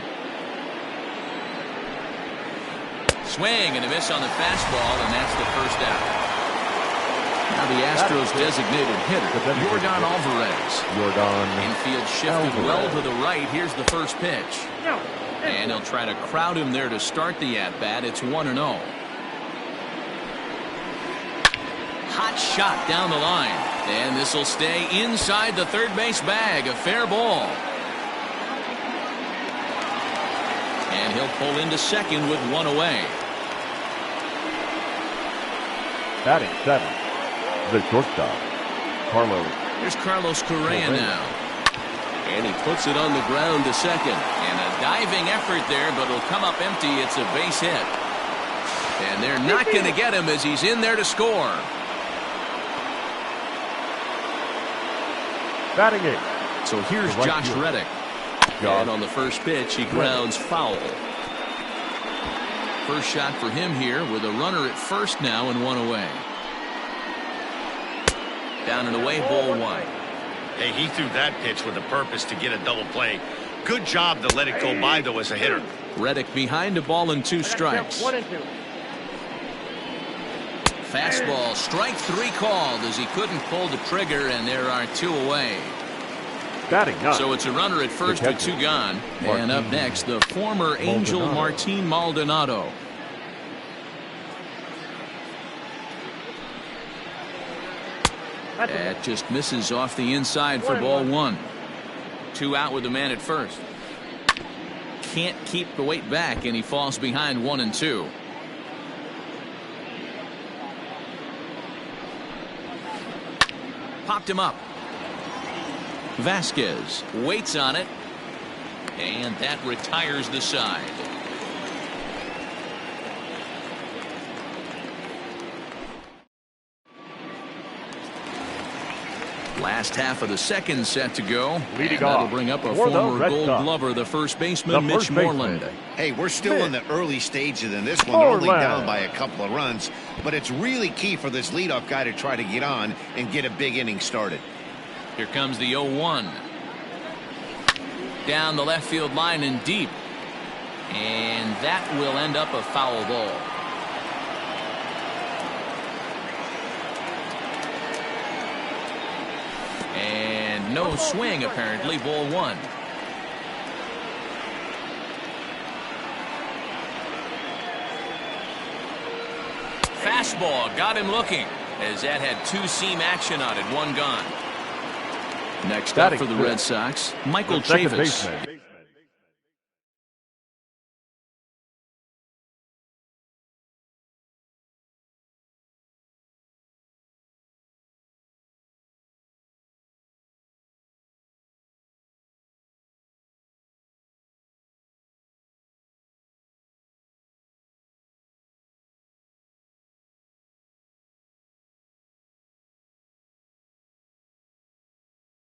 Swing and a miss on the fastball, and that's the first out. Now the Astros' designated hitter, Yordan Alvarez. Infield shifted well to the right. Here's the first pitch. And he'll try to crowd him there to start the at-bat. It's 1-0. Hot shot down the line. And this will stay inside the third base bag. A fair ball. And he'll pull into second with one away. Batting seventh, the shortstop, Carlos. Here's Carlos Correa now. And he puts it on the ground to second. And a diving effort there, but it'll come up empty. It's a base hit. And they're not going to get him as he's in there to score. Batting eighth. So here's Josh Reddick. And on the first pitch, he grounds foul. First shot for him here with a runner at first now and one away. Down and away, ball one. Hey, he threw that pitch with a purpose to get a double play. Good job to let it go by, though, as a hitter. Reddick behind a ball and 2 strikes. 1-2. Fastball, strike 3 called as he couldn't pull the trigger, and there are 2 away. Batting nine. So it's a runner at first with 2 gone. And up next, the former Angel Martin Maldonado. That just misses off the inside for ball 1. 2 out with the man at first. Can't keep the weight back, and he falls behind 1 and 2. Popped him up. Vasquez waits on it, and that retires the side. Last half of the second set to go. Leading and that'll off bring up a for the former Red Gold Sox, Glover, the first baseman, the Mitch first baseman. Moreland. Hey, we're still in the early stages in this one. They're only Moreland. down by a couple of runs, but it's really key for this leadoff guy to try to get on and get a big inning started. Here comes the 0-1. Down the left field line and deep. And that will end up a foul ball. And no swing, apparently. Ball 1. Fastball got him looking, as that had 2-seam action on it. 1 gone. Next up for the Red Sox, Michael Chavis.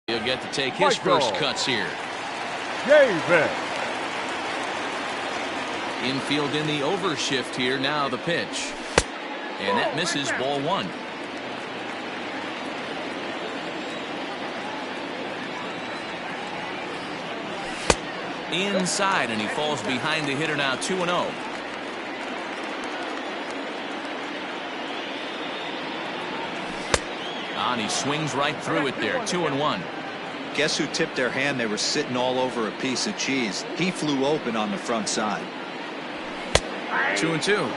He'll get to take his first cuts here. David. Infield in the overshift here. Now the pitch. And that misses. Ball 1. Inside, and he falls behind the hitter now. 2-0. And he swings right through it there. 2-1. Guess who tipped their hand? They were sitting all over a piece of cheese. He flew open on the front side. 2-2.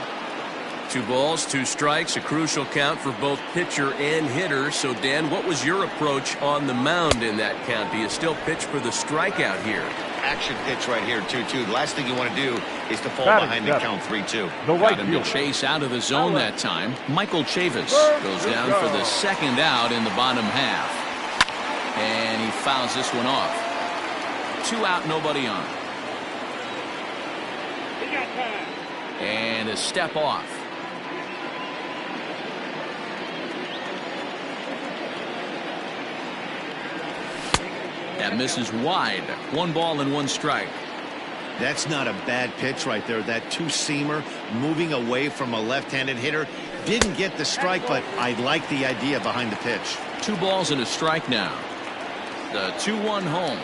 2 balls, 2 strikes, a crucial count for both pitcher and hitter. So, Dan, what was your approach on the mound in that count? Do you still pitch for the strikeout here? Action pitch right here, 2-2. The last thing you want to do is to fall Batting behind the count 3-2. Got him to chase out of the zone that time. Michael Chavis goes down for the second out in the bottom half. And he fouls this one off. 2 out, nobody on. And a step off. That misses wide. 1 ball and 1 strike. That's not a bad pitch right there. That 2-seamer moving away from a left-handed hitter. Didn't get the strike, but I like the idea behind the pitch. 2 balls and a strike now. The 2-1 home.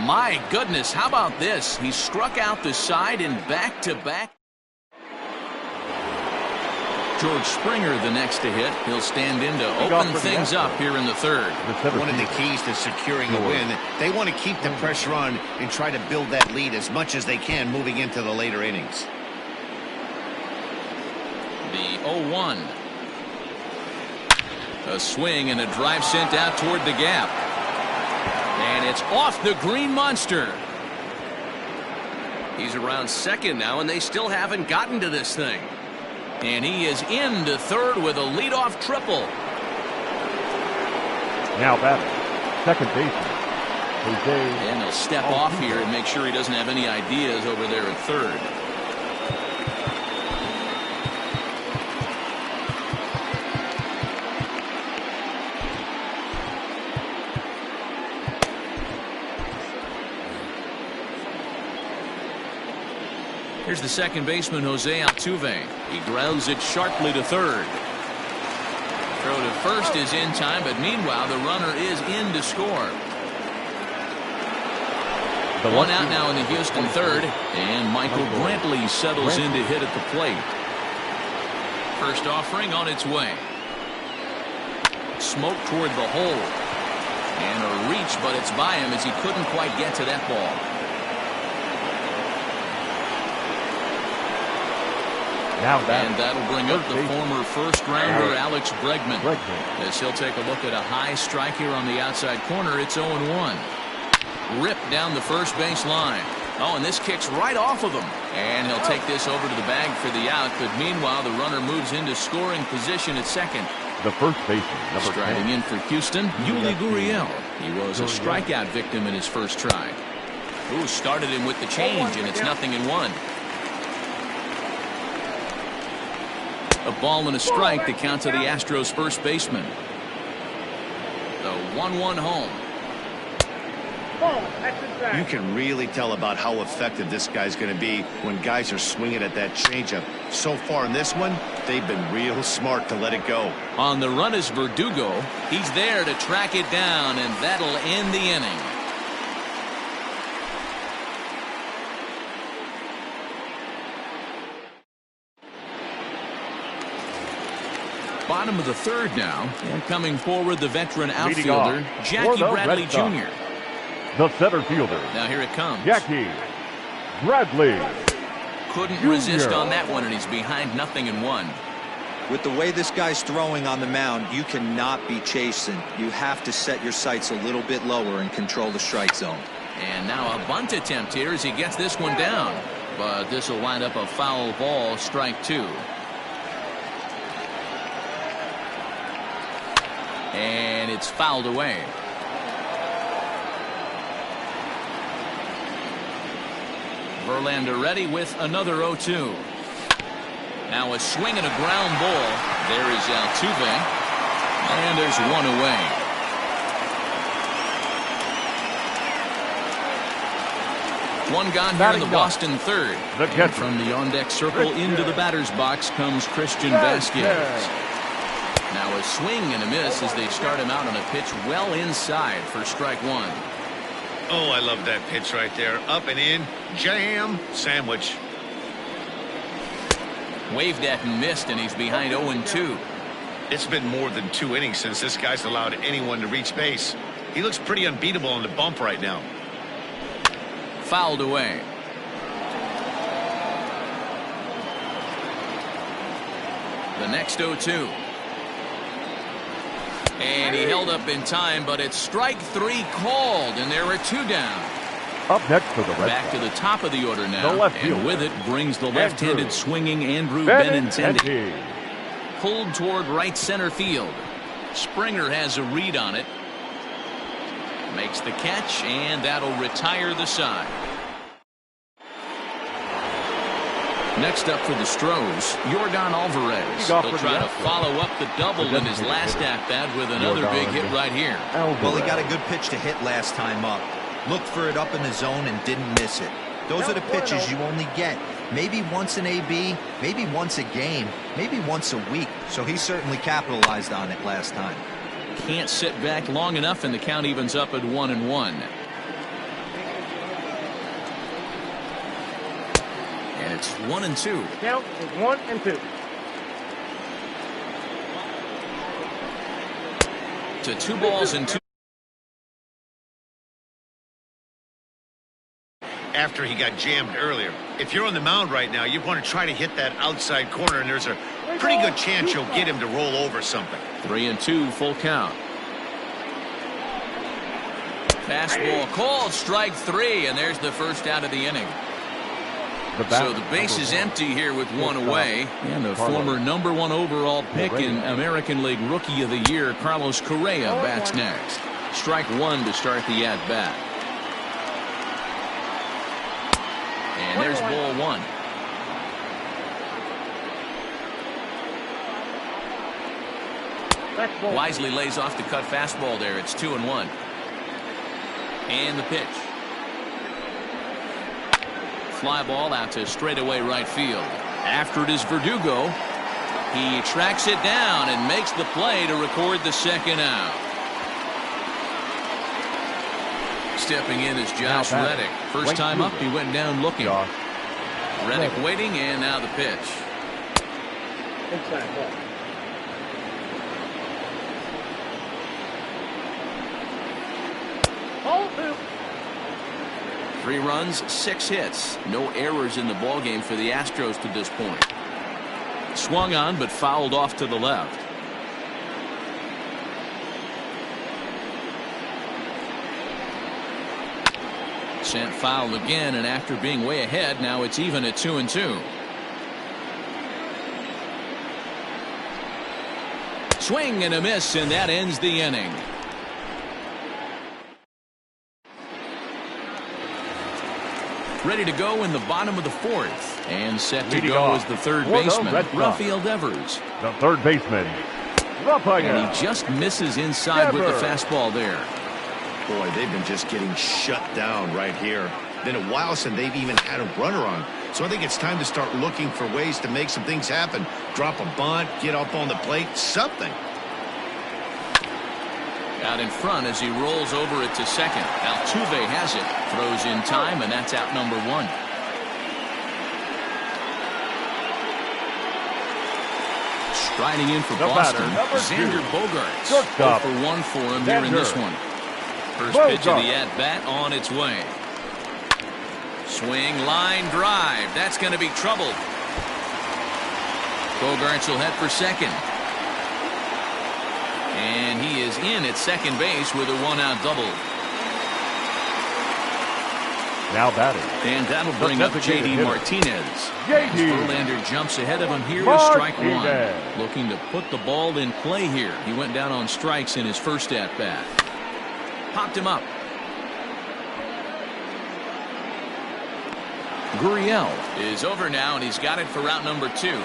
My goodness, how about this? He struck out the side in back-to-back. George Springer the next to hit. He'll stand in to open things up here in the third. One of the keys to securing a win, they want to keep the pressure on and try to build that lead as much as they can moving into the later innings. The 0-1. A swing and a drive sent out toward the gap. And it's off the green monster. He's around second now, and they still haven't gotten to this thing. And he is into third with a leadoff triple. Now batting, second baseman, Jose. And he'll step off here and make sure he doesn't have any ideas over there at third. Here's the second baseman, Jose Altuve. He grounds it sharply to third. Throw to first is in time, but meanwhile, the runner is in to score. One out now in the Houston third, and Michael Brantley settles in to hit at the plate. First offering on its way. Smoke toward the hole. And a reach, but it's by him as he couldn't quite get to that ball. And that'll bring up the former first-rounder Alex Bregman. As he'll take a look at a high strike here on the outside corner. It's 0-1. Ripped down the first base line. Oh, and this kicks right off of him. And he'll take this over to the bag for the out. But meanwhile, the runner moves into scoring position at second. The first baseman, number 10. Striding in for Houston, Yuli Gurriel. He was a strikeout victim in his first try. Ooh, started him with the change, and it's 0-1. A ball and a strike to count to the Astros first baseman. The 1-1 home. You can really tell about how effective this guy's going to be when guys are swinging at that changeup. So far in this one, they've been real smart to let it go. On the run is Verdugo. He's there to track it down, and that'll end the inning. Bottom of the third now, and coming forward the veteran outfielder Jackie Bradley Jr. The center fielder. Now here it comes. Jackie Bradley Couldn't Jr. resist on that one, and he's behind 0-1. With the way this guy's throwing on the mound, you cannot be chasing. You have to set your sights a little bit lower and control the strike zone. And now a bunt attempt here as he gets this one down. But this will wind up a foul ball, strike two. And it's fouled away. Verlander ready with another 0-2. Now a swing and a ground ball. There is Altuve. And there's one away. One gone here in the Boston third. And from the on-deck circle into the batter's box comes Christian Vasquez. Now a swing and a miss as they start him out on a pitch well inside for strike one. Oh, I love that pitch right there. Up and in, jam, sandwich. Waved at and missed, and he's behind 0-2. It's been more than 2 innings since this guy's allowed anyone to reach base. He looks pretty unbeatable on the bump right now. Fouled away. The next 0-2. And he held up in time, but it's strike three called, and there are two down. Up next for the Red Back to the top of the order now, the left and fielder. with it brings the left-handed swinging Andrew Benintendi. Benintendi. Pulled toward right center field. Springer has a read on it. Makes the catch, and that'll retire the side. Next up for the Stros, Yordan Alvarez. He'll try to follow up the double in his last at-bat with another big hit right here. Well, he got a good pitch to hit last time up. Looked for it up in the zone and didn't miss it. Those are the pitches you only get. Maybe once an AB, maybe once a game, maybe once a week. So he certainly capitalized on it last time. Can't sit back long enough, and the count evens up at 1-1. It's 1-2. Count is 1-2. To 2 balls and 2. After he got jammed earlier, if you're on the mound right now, you want to try to hit that outside corner, and there's a pretty good chance you'll get him to roll over something. 3-2, full count. Fastball called, strike 3, and there's the first out of the inning. So the base is empty here with 1 away, and the former #1 overall pick in American League Rookie of the Year, Carlos Correa, bats next. Strike 1 to start the at-bat. And there's ball 1. Wisely lays off the cut fastball there. It's 2-1. And the pitch. Fly ball out to straightaway right field. After it is Verdugo. He tracks it down and makes the play to record the second out. Stepping in is Josh Reddick. First time up, he went down looking. Reddick waiting, and now the pitch. Inside ball. 3 runs, 6 hits. No errors in the ballgame for the Astros to this point. Swung on, but fouled off to the left. Sent foul again, and after being way ahead, now it's even at 2-2. Swing and a miss, and that ends the inning. Ready to go in the bottom of the 4th, and set to go is the third baseman, Rafael Devers. The third baseman, Rafael. And he just misses inside with the fastball there. Boy, they've been just getting shut down right here. Been a while since they've even had a runner on. So I think it's time to start looking for ways to make some things happen. Drop a bunt, get up on the plate, something. Out in front as he rolls over it to second. Altuve has it. Throws in time, and that's out number 1. Striding in for Boston, Xander Bogaerts. 0 for 1 for him here in this one. First pitch of the at-bat on its way. Swing, line drive. That's going to be trouble. Bogaerts will head for second. And he is in at second base with a 1-out double. Now batting. And that'll bring up J.D. Martinez. Verlander jumps ahead of him here with strike 1. Looking to put the ball in play here. He went down on strikes in his first at-bat. Popped him up. Gurriel is over now, and he's got it for route number 2.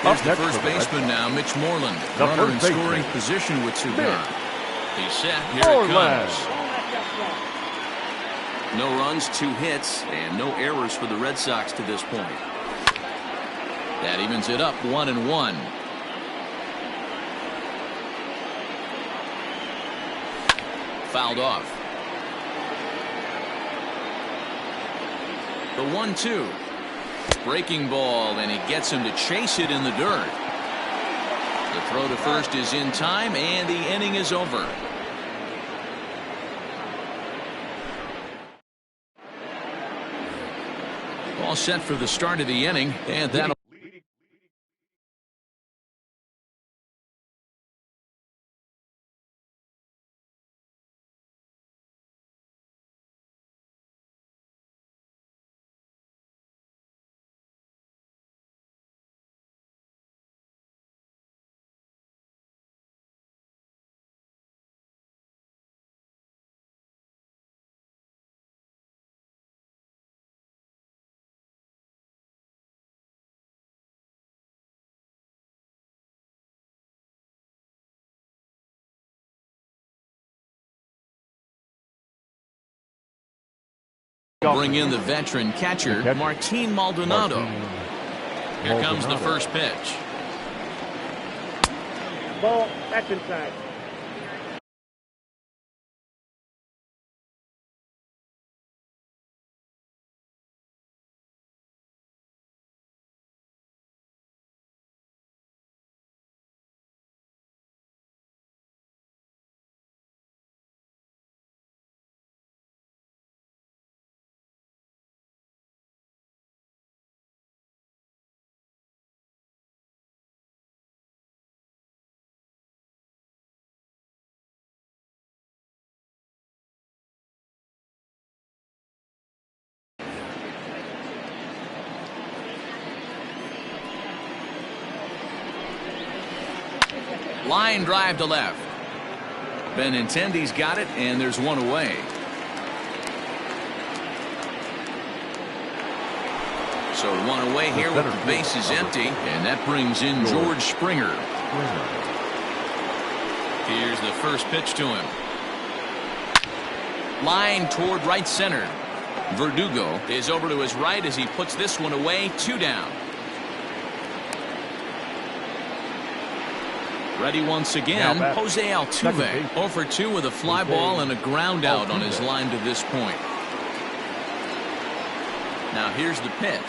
Here's the first baseman now, Mitch Moreland. Runner in scoring position with 2 gone. He's set. Here it comes. No runs, 2 hits, and no errors for the Red Sox to this point. That evens it up 1-1. Fouled off. The 1-2. Breaking ball, and he gets him to chase it in the dirt. The throw to first is in time, and the inning is over. All set for the start of the inning, and that'll bring in the veteran catcher, Martin Maldonado. Here comes the first pitch. Ball, that's inside. Line drive to left. Benintendi's got it, and there's one away. So one away here with the bases empty, and that brings in George Springer. Here's the first pitch to him. Line toward right center. Verdugo is over to his right as he puts this one away. 2 down. Ready once again, Jose Altuve. 0 for 2 with a fly ball and a ground out on his line to this point. Now here's the pitch.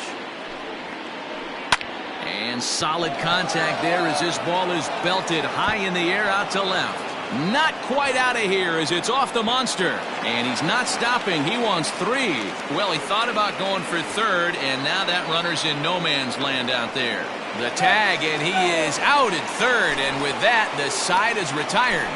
And solid contact there as this ball is belted high in the air out to left. Not quite out of here as it's off the monster. And he's not stopping. He wants 3. Well, he thought about going for third, and now that runner's in no man's land out there. The tag, and he is out at third, and with that, the side is retired.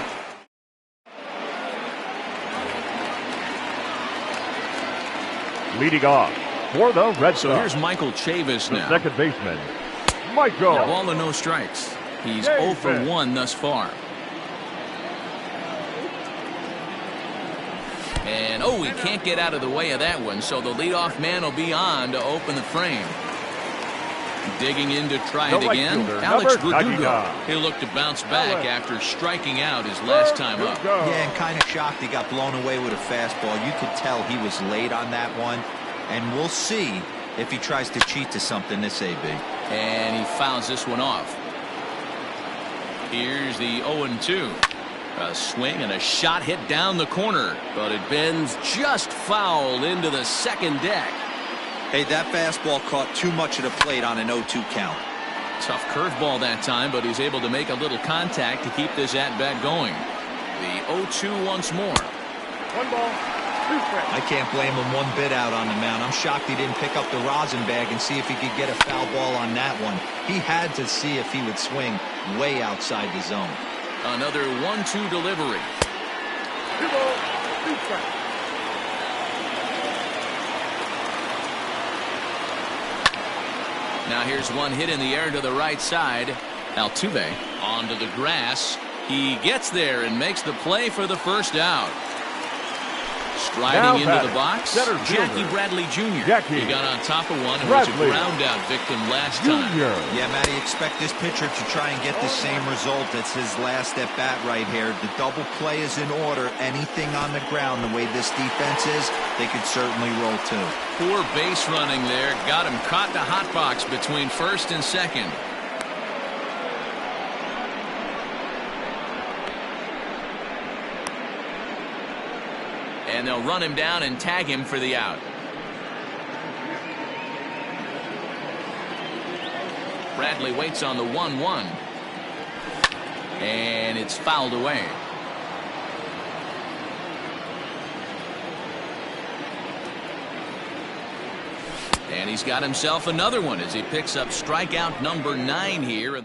Leading off for the Red Sox. So here's Michael Chavis now. The second baseman, Michael. Ball and no strikes. He's 0 for 1 thus far. And, oh, he can't get out of the way of that one, so the leadoff man will be on to open the frame. Digging in to try it again, Alex Verdugo. He'll look to bounce back after striking out his last time up. Yeah, and kind of shocked he got blown away with a fastball. You could tell he was late on that one, and we'll see if he tries to cheat to something this AB. And he fouls this one off. Here's the 0-2. A swing and a shot hit down the corner, but it bends just foul into the second deck. Hey, that fastball caught too much of the plate on an 0-2 count. Tough curveball that time, but he's able to make a little contact to keep this at-bat going. The 0-2 once more. 1 ball, 2 strikes. I can't blame him one bit out on the mound. I'm shocked he didn't pick up the rosin bag and see if he could get a foul ball on that one. He had to see if he would swing way outside the zone. Another 1-2 delivery. 2 balls, 2 strikes. Now here's one hit in the air to the right side. Altuve onto the grass. He gets there and makes the play for the first out. Striding into the box, Jackie Bradley Jr. He got on top of one and was a ground out victim last time. Yeah, Matty, expect this pitcher to try and get the same result. It's his last at bat right here. The double play is in order. Anything on the ground, the way this defense is, they could certainly roll too. Poor base running there. Got him caught in the hot box between first and second. And they'll run him down and tag him for the out. Bradley waits on the 1-1. And it's fouled away. And he's got himself another one as he picks up strikeout number 9 here.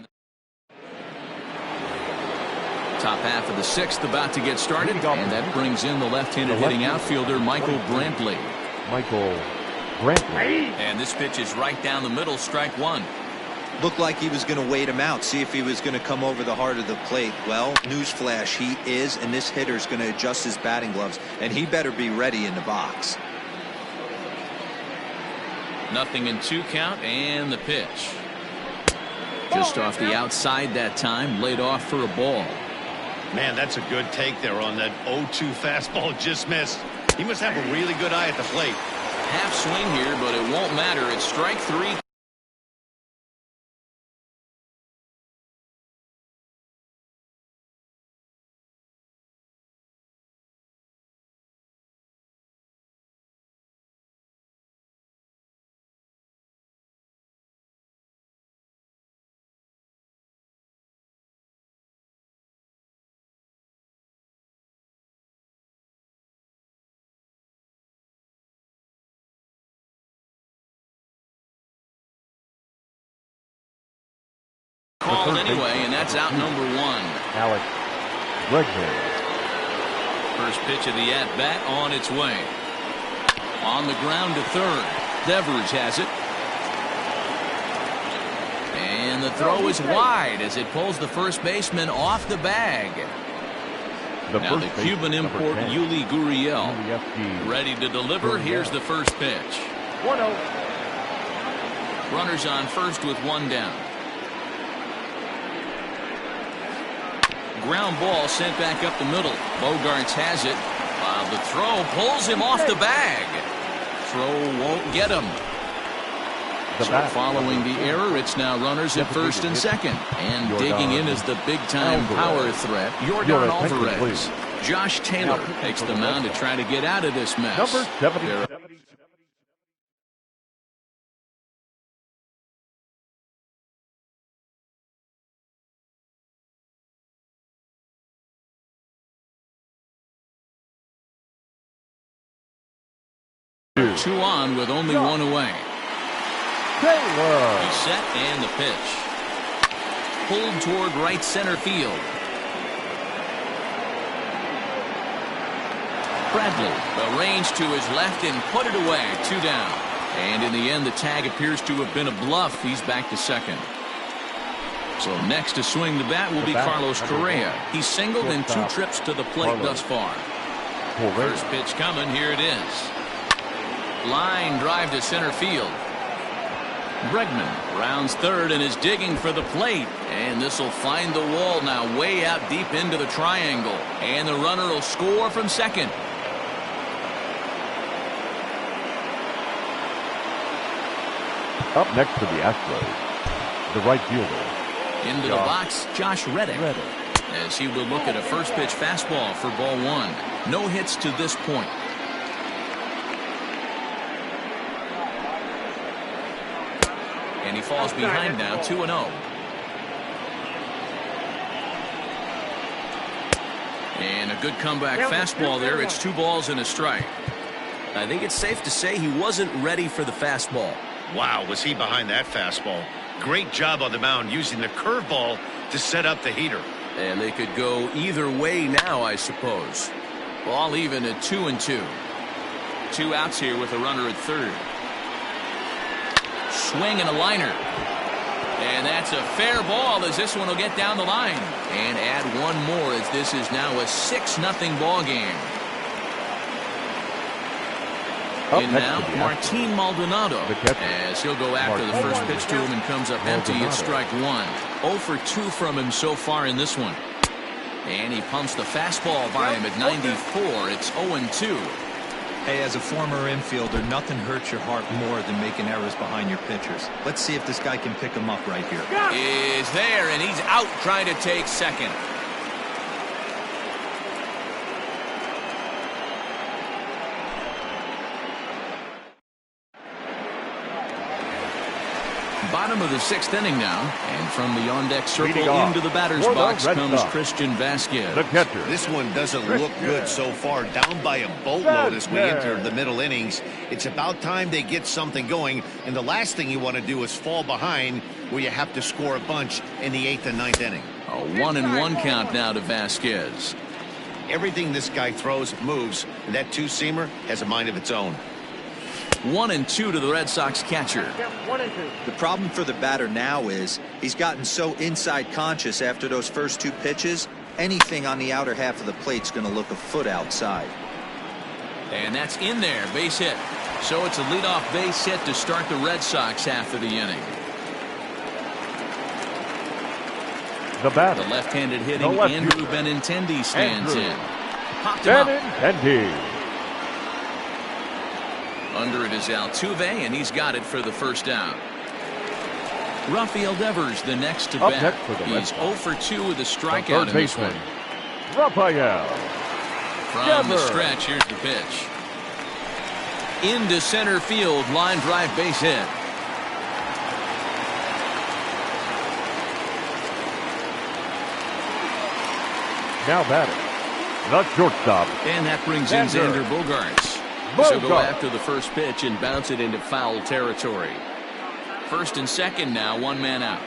Top half of the 6th about to get started, and that brings in the left-handed hitting outfielder Michael Brantley. And this pitch is right down the middle, strike 1. Looked like he was going to wait him out, see if he was going to come over the heart of the plate. Well, newsflash, he is, and this hitter's going to adjust his batting gloves, and he better be ready in the box. 0-2 count, and the pitch. Just off the outside that time, laid off for a ball. Man, that's a good take there on that 0-2 fastball. Just missed. He must have a really good eye at the plate. Half swing here, but it won't matter. It's strike 3. Called anyway, and that's out number 1. Alex Bregman. First pitch of the at-bat on its way. On the ground to third. Devers has it. And And the throw is wide as it pulls the first baseman off the bag. Now the Cuban import Yuli Gurriel ready to deliver. Here's the first pitch. 1-0. Runners on first with one down. Ground ball sent back up the middle. Bogarts has it. While the throw pulls him off the bag. Throw won't get him. So following the error, it's now runners at first and second. And digging in is the big-time power threat, Yordan Alvarez. Josh Taylor takes the mound to try to get out of this mess. Number 70. Two on with only one away. Taylor. He's set and the pitch. Pulled toward right center field. Bradley arranged to his left and put it away. Two down. And in the end, the tag appears to have been a bluff. He's back to second. So next to swing the bat will be Carlos Correa. He's singled in 2 trips to the plate thus far. First pitch coming. Here it is. Line drive to center field. Bregman rounds third and is digging for the plate. And this will find the wall now way out deep into the triangle. And the runner will score from second. Up next for the Astros, the right fielder. Into the box, Josh Reddick. As he will look at a first pitch fastball for ball 1. No hits to this point. And he falls behind now, 2-0. And a good comeback fastball there. It's 2 balls and a strike. I think it's safe to say he wasn't ready for the fastball. Wow, was he behind that fastball. Great job on the mound using the curveball to set up the heater. And they could go either way now, I suppose. Ball even at 2-2. 2 outs here with a runner at third. Swing and a liner. And that's a fair ball as this one will get down the line. And add one more as this is now a 6-0 ball game. And now Martin Maldonado as he'll go after the first pitch to him and comes up empty at strike 1. 0 for 2 from him so far in this one. And he pumps the fastball by him at 94. It's 0-2. Hey, as a former infielder, nothing hurts your heart more than making errors behind your pitchers. Let's see if this guy can pick him up right here. Is there, and he's out trying to take second. Bottom of the 6th inning now, and from the on-deck circle into the batter's box comes Christian Vasquez. The catcher. This one doesn't look good so far. Down by a boatload as we enter the middle innings. It's about time they get something going, and the last thing you want to do is fall behind where you have to score a bunch in the 8th and 9th inning. A 1-1 count now to Vasquez. Everything this guy throws moves, and that two-seamer has a mind of its own. 1-2 to the Red Sox catcher. The problem for the batter now is he's gotten so inside conscious after those first 2 pitches. Anything on the outer half of the plate's going to look a foot outside. And that's in there, base hit. So it's a leadoff base hit to start the Red Sox half of the inning. The batter. The left-handed hitting Andrew Benintendi stands in. Popped him up. Benintendi. Under it is Altuve, and he's got it for the first out. Rafael Devers, the next to bat. He's 0 for 2 with a strikeout in this one. Rafael. From the stretch, here's the pitch. Into center field, line drive base hit. Now batting, the shortstop. And that brings in Xander Bogaerts. So go after the first pitch and bounce it into foul territory. First and second now, 1 man out.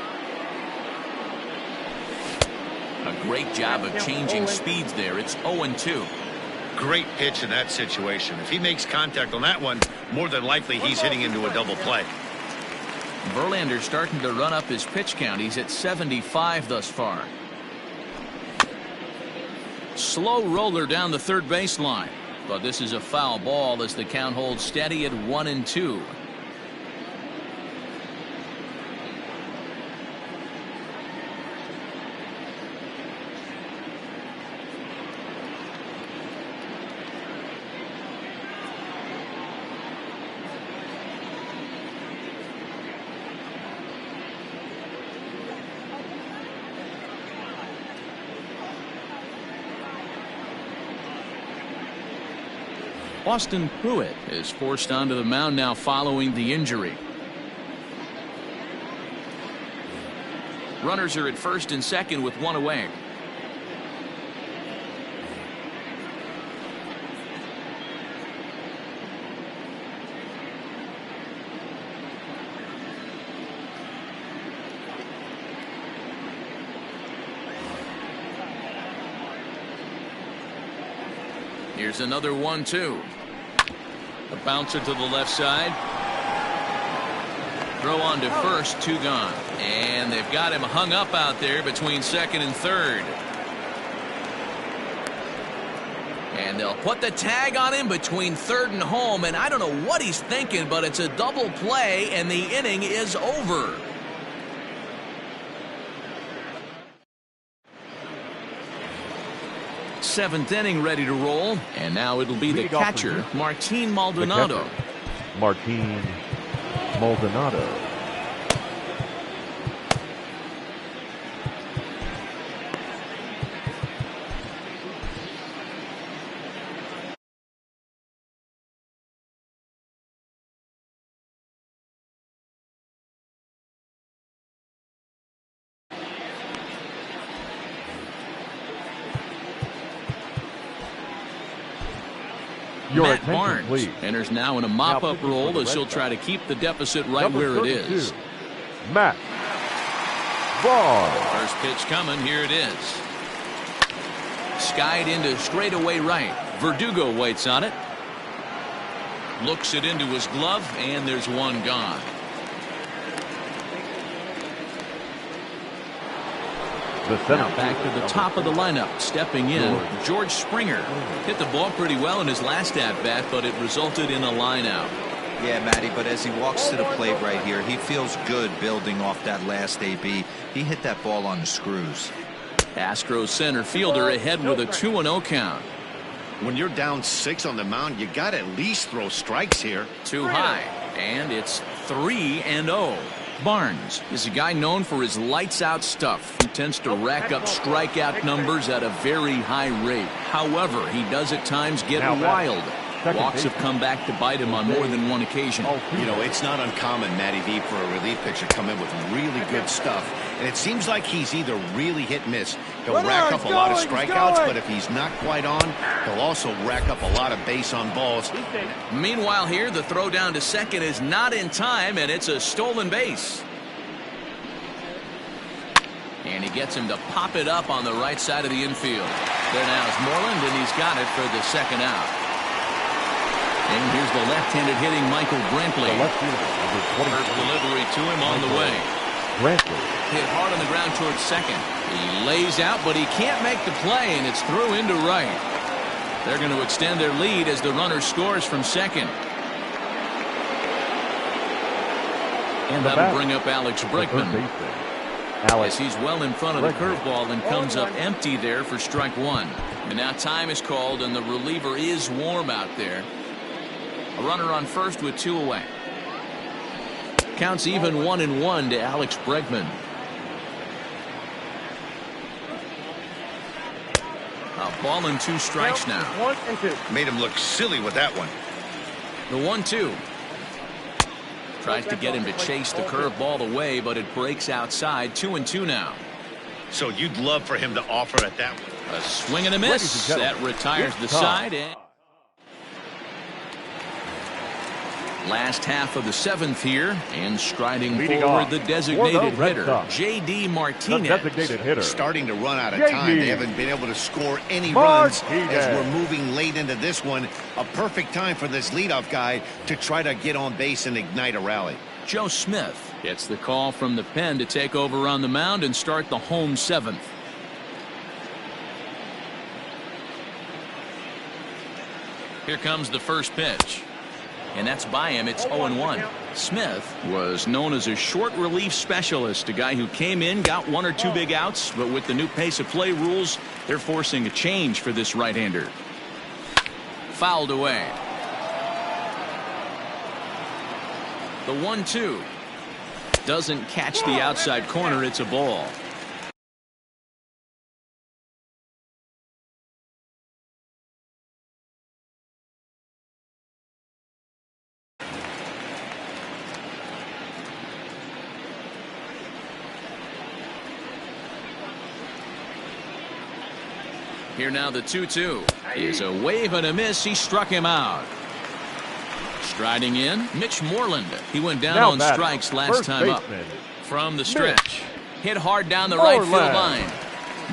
A great job of changing speeds there. It's 0-2. Great pitch in that situation. If he makes contact on that one, more than likely he's hitting into a double play. Verlander's starting to run up his pitch count. He's at 75 thus far. Slow roller down the third baseline. But this is a foul ball as the count holds steady at 1-2. Austin Pruitt is forced onto the mound now following the injury. Runners are at first and second with one away. Here's another 1-2. A bouncer to the left side. Throw on to first, 2 gone. And they've got him hung up out there between second and third. And they'll put the tag on him between third and home. And I don't know what he's thinking, but it's a double play, and the inning is over. Seventh inning ready to roll, and now it'll be the catcher, Martin Maldonado. Martin Maldonado. Matt Barnes enters now in a mop-up role as he'll try to keep the deficit right where it is. Matt Barnes. First pitch coming. Here it is. Skied into straightaway right. Verdugo waits on it. Looks it into his glove, and there's one gone. Now back to the top of the lineup. Stepping in, George Springer. Hit the ball pretty well in his last at-bat, but it resulted in a line-out. Yeah, Matty, but as he walks to the plate right here, he feels good building off that last AB. He hit that ball on the screws. Astros center fielder ahead with a 2-0 count. When you're down 6 on the mound, you got to at least throw strikes here. Too high, and it's 3-0. Barnes is a guy known for his lights-out stuff. He tends to rack up strikeout numbers at a very high rate. However, he does at times get wild. Walks have come back to bite him on more than one occasion. You know, it's not uncommon, Matty V, for a relief pitcher to come in with really good stuff. And it seems like he's either really hit and miss. He'll rack up a lot of strikeouts, but if he's not quite on, he'll also rack up a lot of base on balls. Meanwhile here, the throw down to second is not in time, and it's a stolen base. And he gets him to pop it up on the right side of the infield. There now is Moreland, and he's got it for the second out. And here's the left-handed hitting Michael Brantley. First delivery to him on the way. Brantley hit hard on the ground towards second. He lays out, but he can't make the play, and it's through into right. They're going to extend their lead as the runner scores from second. And that'll bring up Alex Bregman. As he's well in front of the curveball and comes up empty there for strike one. And now time is called, and the reliever is warm out there. A runner on first with 2 away. Counts even 1-1 to Alex Bregman. A ball and 2 strikes now. 1-2. Made him look silly with that one. The 1-2. Tries to get him to chase the curveball away, but it breaks outside. 2-2 now. So you'd love for him to offer at that one. A swing and a miss. That retires the side. And last half of the 7th here, and striding forward the designated hitter, J.D. Martinez. Starting to run out of time. They haven't been able to score any runs as we're moving late into this one. A perfect time for this leadoff guy to try to get on base and ignite a rally. Joe Smith gets the call from the pen to take over on the mound and start the home 7th. Here comes the first pitch. And that's by him. It's 0-1. Smith was known as a short relief specialist, a guy who came in, got 1 or 2 big outs, but with the new pace of play rules, they're forcing a change for this right-hander. Fouled away. The 1-2 doesn't catch the outside corner. It's a ball. Here now the 2-2 is a wave and a miss. He struck him out. Striding in, Mitch Moreland. He went down on strikes last time up. From the stretch. Hit hard down the right field line.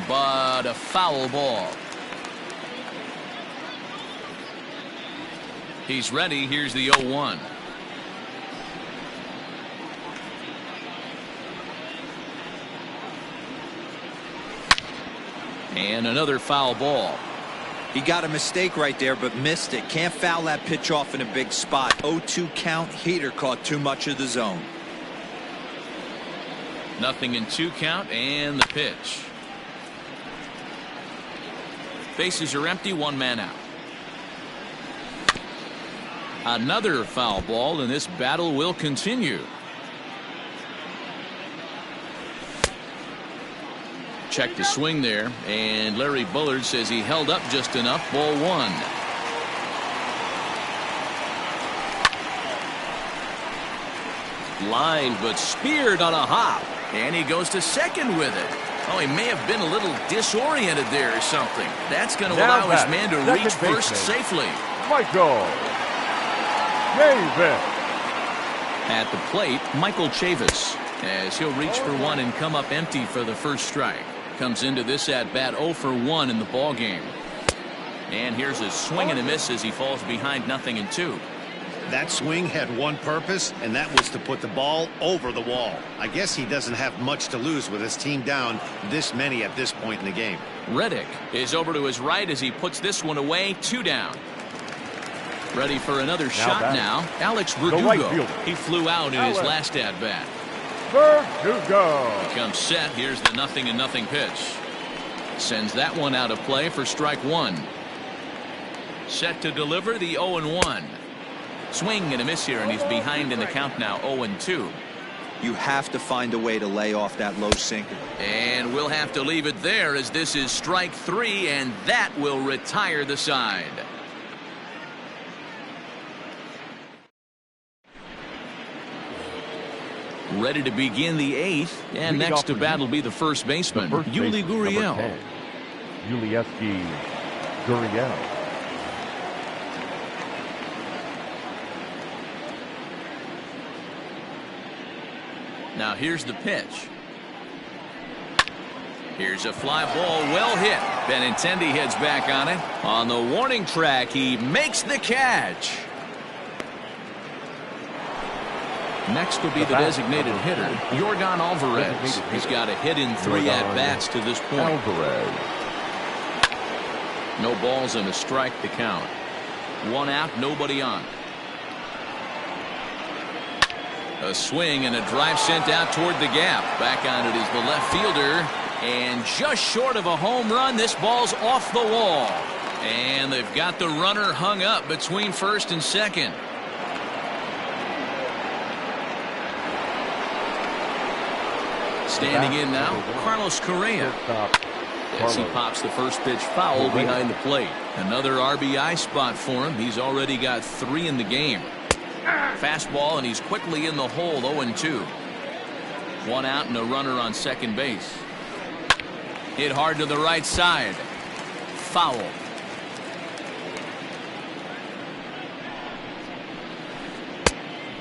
But a foul ball. He's ready. Here's the 0-1. And another foul ball. He got a mistake right there, but missed it. Can't foul that pitch off in a big spot. 0-2 count. Heater caught too much of the zone. Nothing in 2 count, and the pitch. Bases are empty, 1 man out. Another foul ball, and this battle will continue. Check the swing there, and Larry Bullard says he held up just enough. Ball 1. Line, but speared on a hop, and he goes to second with it. Oh, he may have been a little disoriented there or something. That's going to allow his man to reach first safely. Michael Chavis. At the plate, Michael Chavis, as he'll reach for one and come up empty for the first strike. Comes into this at bat 0 for 1 in the ball game. And here's a swing and a miss as he falls behind 0-2. That swing had one purpose, and that was to put the ball over the wall. I guess he doesn't have much to lose with his team down this many at this point in the game. Reddick is over to his right as he puts this one away. 2 down. Ready for another shot now. Alex Verdugo. He flew out in his last at bat. Verdugo comes set. Here's the 0-0 pitch. Sends that one out of play for strike 1. Set to deliver the 0-1. Swing and a miss here, and he's behind in the count now. 0-2. You have to find a way to lay off that low sinker. And we'll have to leave it there as this is strike 3, and that will retire the side. Ready to begin the 8th, and next to bat will be the first baseman, Yuli Gurriel. Yulieski Gurriel. Now here's the pitch. Here's a fly ball, well hit. Benintendi heads back on it. On the warning track, he makes the catch. Next will be the designated hitter, Yordan Alvarez. He's got a hit in 3 at-bats to this point. Alvarez. No balls and a strike to count. 1 out, nobody on. A swing and a drive sent out toward the gap. Back on it is the left fielder. And just short of a home run, this ball's off the wall. And they've got the runner hung up between first and second. Standing in now, Carlos Correa. As he pops the first pitch foul behind the plate. Another RBI spot for him. He's already got 3 in the game. Fastball, and he's quickly in the hole. 0-2. 1 out and a runner on second base. Hit hard to the right side. Foul.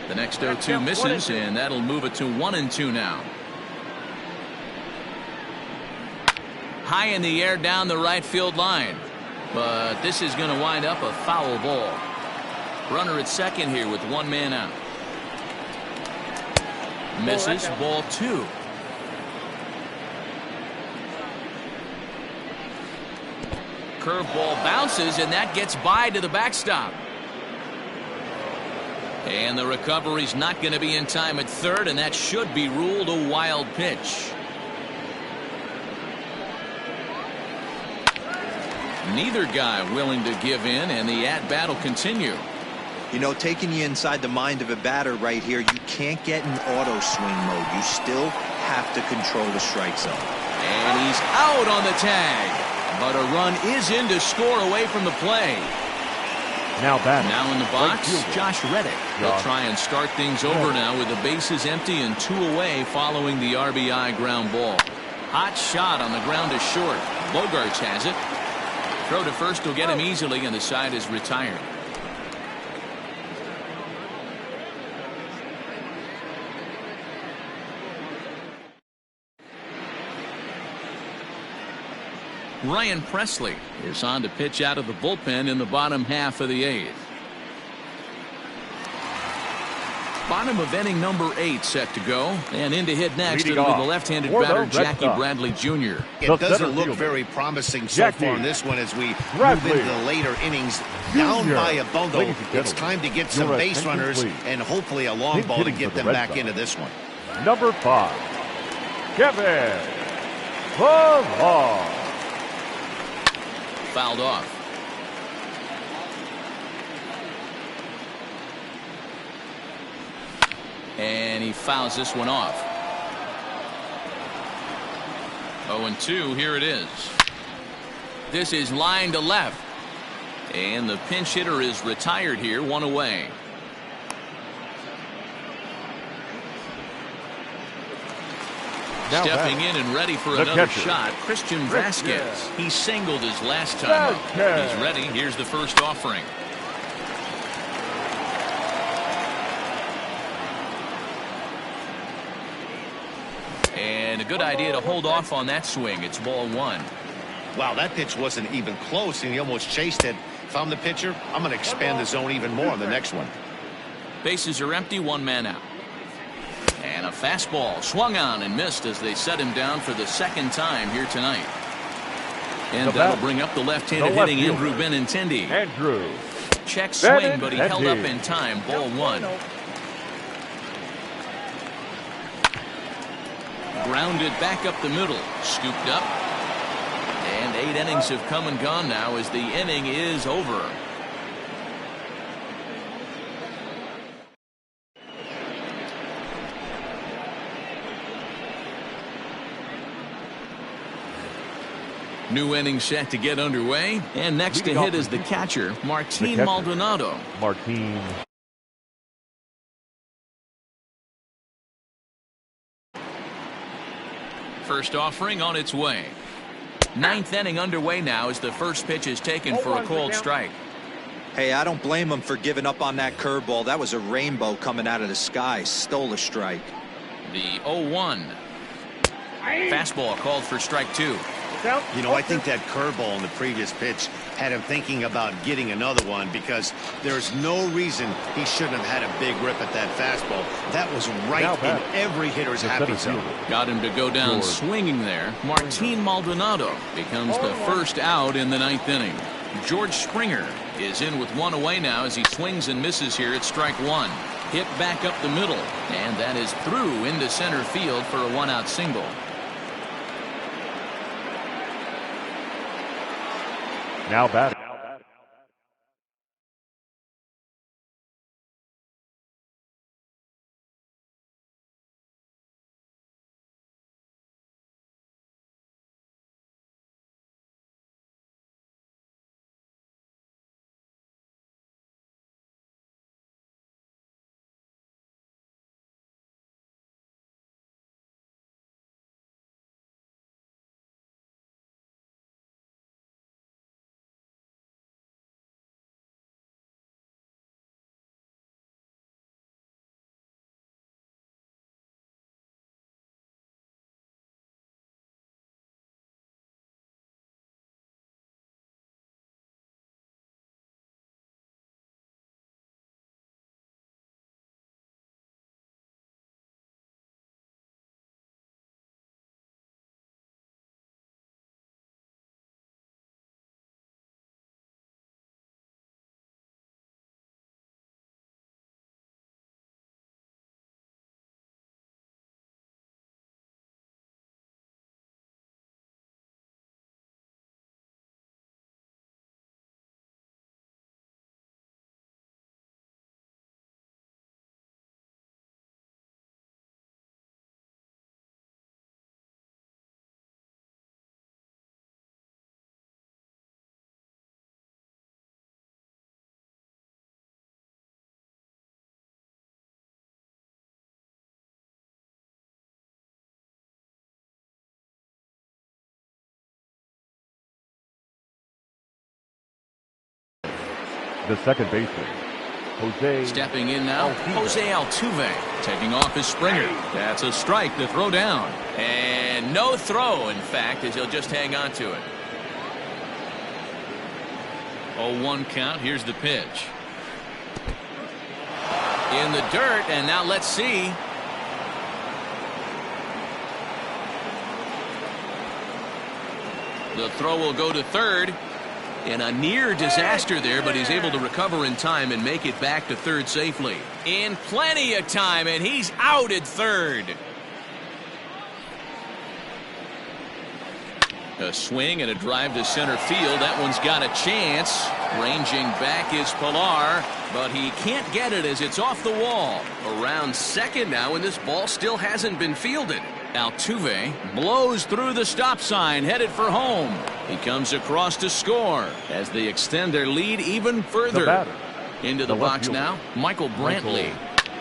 The next 0-2 misses, and that'll move it to 1-2 now. High in the air down the right field line. But this is going to wind up a foul ball. Runner at second here with 1 man out. Misses, ball 2. Curveball bounces, and that gets by to the backstop. And the recovery's not going to be in time at third, and that should be ruled a wild pitch. Neither guy willing to give in, and the at-bat will continue. You know, taking you inside the mind of a batter right here, you can't get in auto swing mode. You still have to control the strike zone. And he's out on the tag. But a run is in to score away from the play. Now batting. Now in the box, Right Josh Reddick. He'll try and start things over now with the bases empty and 2 away following the RBI ground ball. Hot shot on the ground to short. Bogarts has it. Throw to first will get him easily, and the side is retired. Ryan Presley is on to pitch out of the bullpen in the bottom half of the 8th. Bottom of inning number 8 set to go, and in to hit next Leading it'll be off the left-handed for the batter Red Jackie Sox. Bradley Jr. It The doesn't center look fielder, very promising so Jackie far in this one as we move Bradley into the later innings. Down Jr. by a bundle, Ladies and it's gentlemen, time to get some your base attention, runners please. and hopefully a long Pink ball to hitting get for the them Red back Sox. into this one. Number 5, Kevin Pavard. Fouled off. And he fouls this one off. 0-2, here it is. This is line to left. And the pinch hitter is retired here, 1 away. Now Stepping batting. in and ready for The another catcher. shot, Christian Vasquez. He singled his last time up. Vasquez. He's ready. Here's the first offering. And a good idea to hold off on that swing. It's ball 1. Wow, that pitch wasn't even close, and he almost chased it. If I'm the pitcher, I'm going to expand the zone even more on the next one. Bases are empty, 1 man out. And a fastball swung on and missed as they set him down for the 2nd time here tonight. And The that'll bat- bring up the left-handed the left hitting fielder. Andrew Benintendi. Andrew. Check swing, Benintendi. but he held up in time. Ball 1. Grounded back up the middle. Scooped up. And 8 innings have come and gone now as the inning is over. New inning set to get underway. And next to Leading hit off is the catcher, Martin catcher. Maldonado. Martin. First offering on its way. 9th inning underway now as the first pitch is taken for a cold strike. Hey, I don't blame him for giving up on that curveball. That was a rainbow coming out of the sky. Stole a strike. The 0-1. Fastball called for strike 2. You know, I think that curveball in the previous pitch had him thinking about getting another one because there's no reason he shouldn't have had a big rip at that fastball. That was right Now in batting. every hitter's The happy center zone. fielder. Got him to go down George. swinging there. Martin Maldonado becomes the first out in the 9th inning. George Springer is in with 1 away now as he swings and misses here at strike 1. Hit back up the middle, and that is through into center field for a 1-out single. Now batting. The second baseman, Jose. Stepping in now, Jose Altuve taking off his Springer. That's a strike to throw down. And no throw, in fact, as he'll just hang on to it. 0-1 count. Here's the pitch. In the dirt, and now let's see. The throw will go to third. In a near disaster there, but he's able to recover in time and make it back to third safely. In plenty of time, and he's out at third. A swing and a drive to center field. That one's got a chance. Ranging back is Pilar, but he can't get it as it's off the wall. Around second now, and this ball still hasn't been fielded. Altuve blows through the stop sign, headed for home. He comes across to score as they extend their lead even further. Into the box now, Michael Brantley.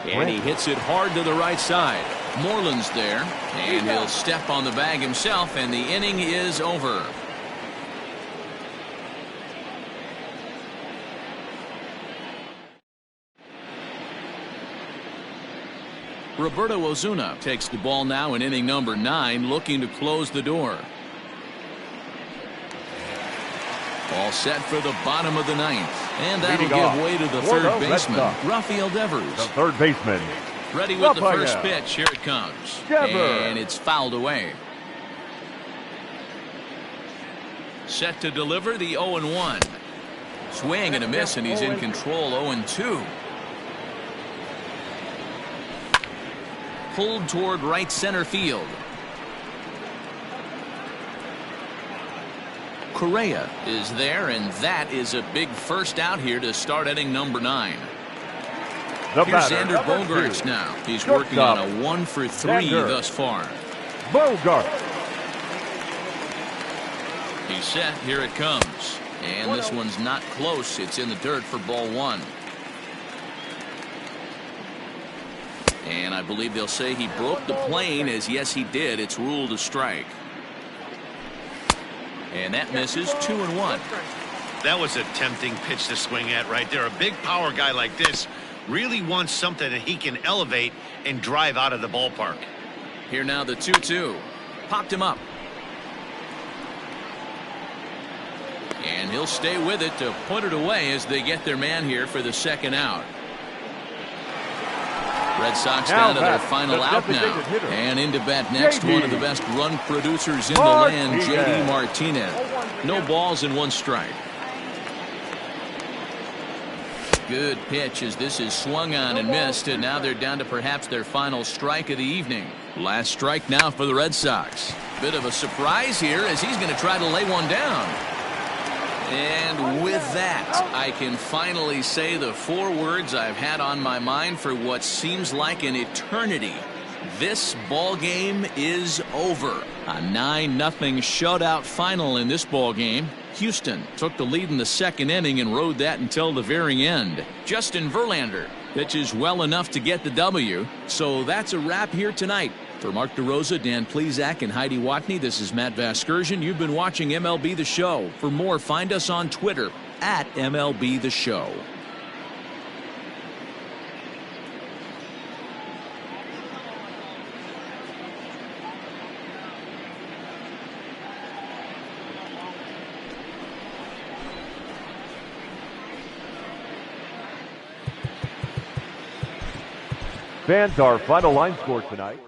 And he hits it hard to the right side. Moreland's there, and he'll step on the bag himself, and the inning is over. Roberto Ozuna takes the ball now in inning number 9, looking to close the door. All set for the bottom of the 9th. And that'll give way to the third baseman, Rafael Devers. The third baseman. Ready with the first pitch. Here it comes. And it's fouled away. Set to deliver the 0-1. Swing and a miss, and he's in control. 0-2. Pulled toward right center field. Correa is there, and that is a big first out here to start inning number 9. Here's Xander Bogaerts now. He's working on a 1-for-3 thus far. Bogaerts. He's set. Here it comes. And this one's not close. It's in the dirt for ball 1. And I believe they'll say he broke the plane, as yes he did. It's ruled a strike. And that misses. 2-1. That was a tempting pitch to swing at right there. A big power guy like this really wants something that he can elevate and drive out of the ballpark. Here now the 2-2. Popped him up. And he'll stay with it to put it away as they get their man here for the second out. Red Sox down to their final out now. And into bat next, one of the best run producers in the land, J.D. Martinez. No balls and 1 strike. Good pitch as this is swung on and missed, and now they're down to perhaps their final strike of the evening. Last strike now for the Red Sox. Bit of a surprise here as he's going to try to lay one down. And with that, I can finally say the 4 words I've had on my mind for what seems like an eternity. This ball game is over. A 9-0 shutout final in this ball game. Houston took the lead in the second inning and rode that until the very end. Justin Verlander pitches well enough to get the W. So that's a wrap here tonight. For Mark DeRosa, Dan Plesac, and Heidi Watney, this is Matt Vasgersian. You've been watching MLB The Show. For more, find us on Twitter at MLB The Show. Fans, our final line score tonight.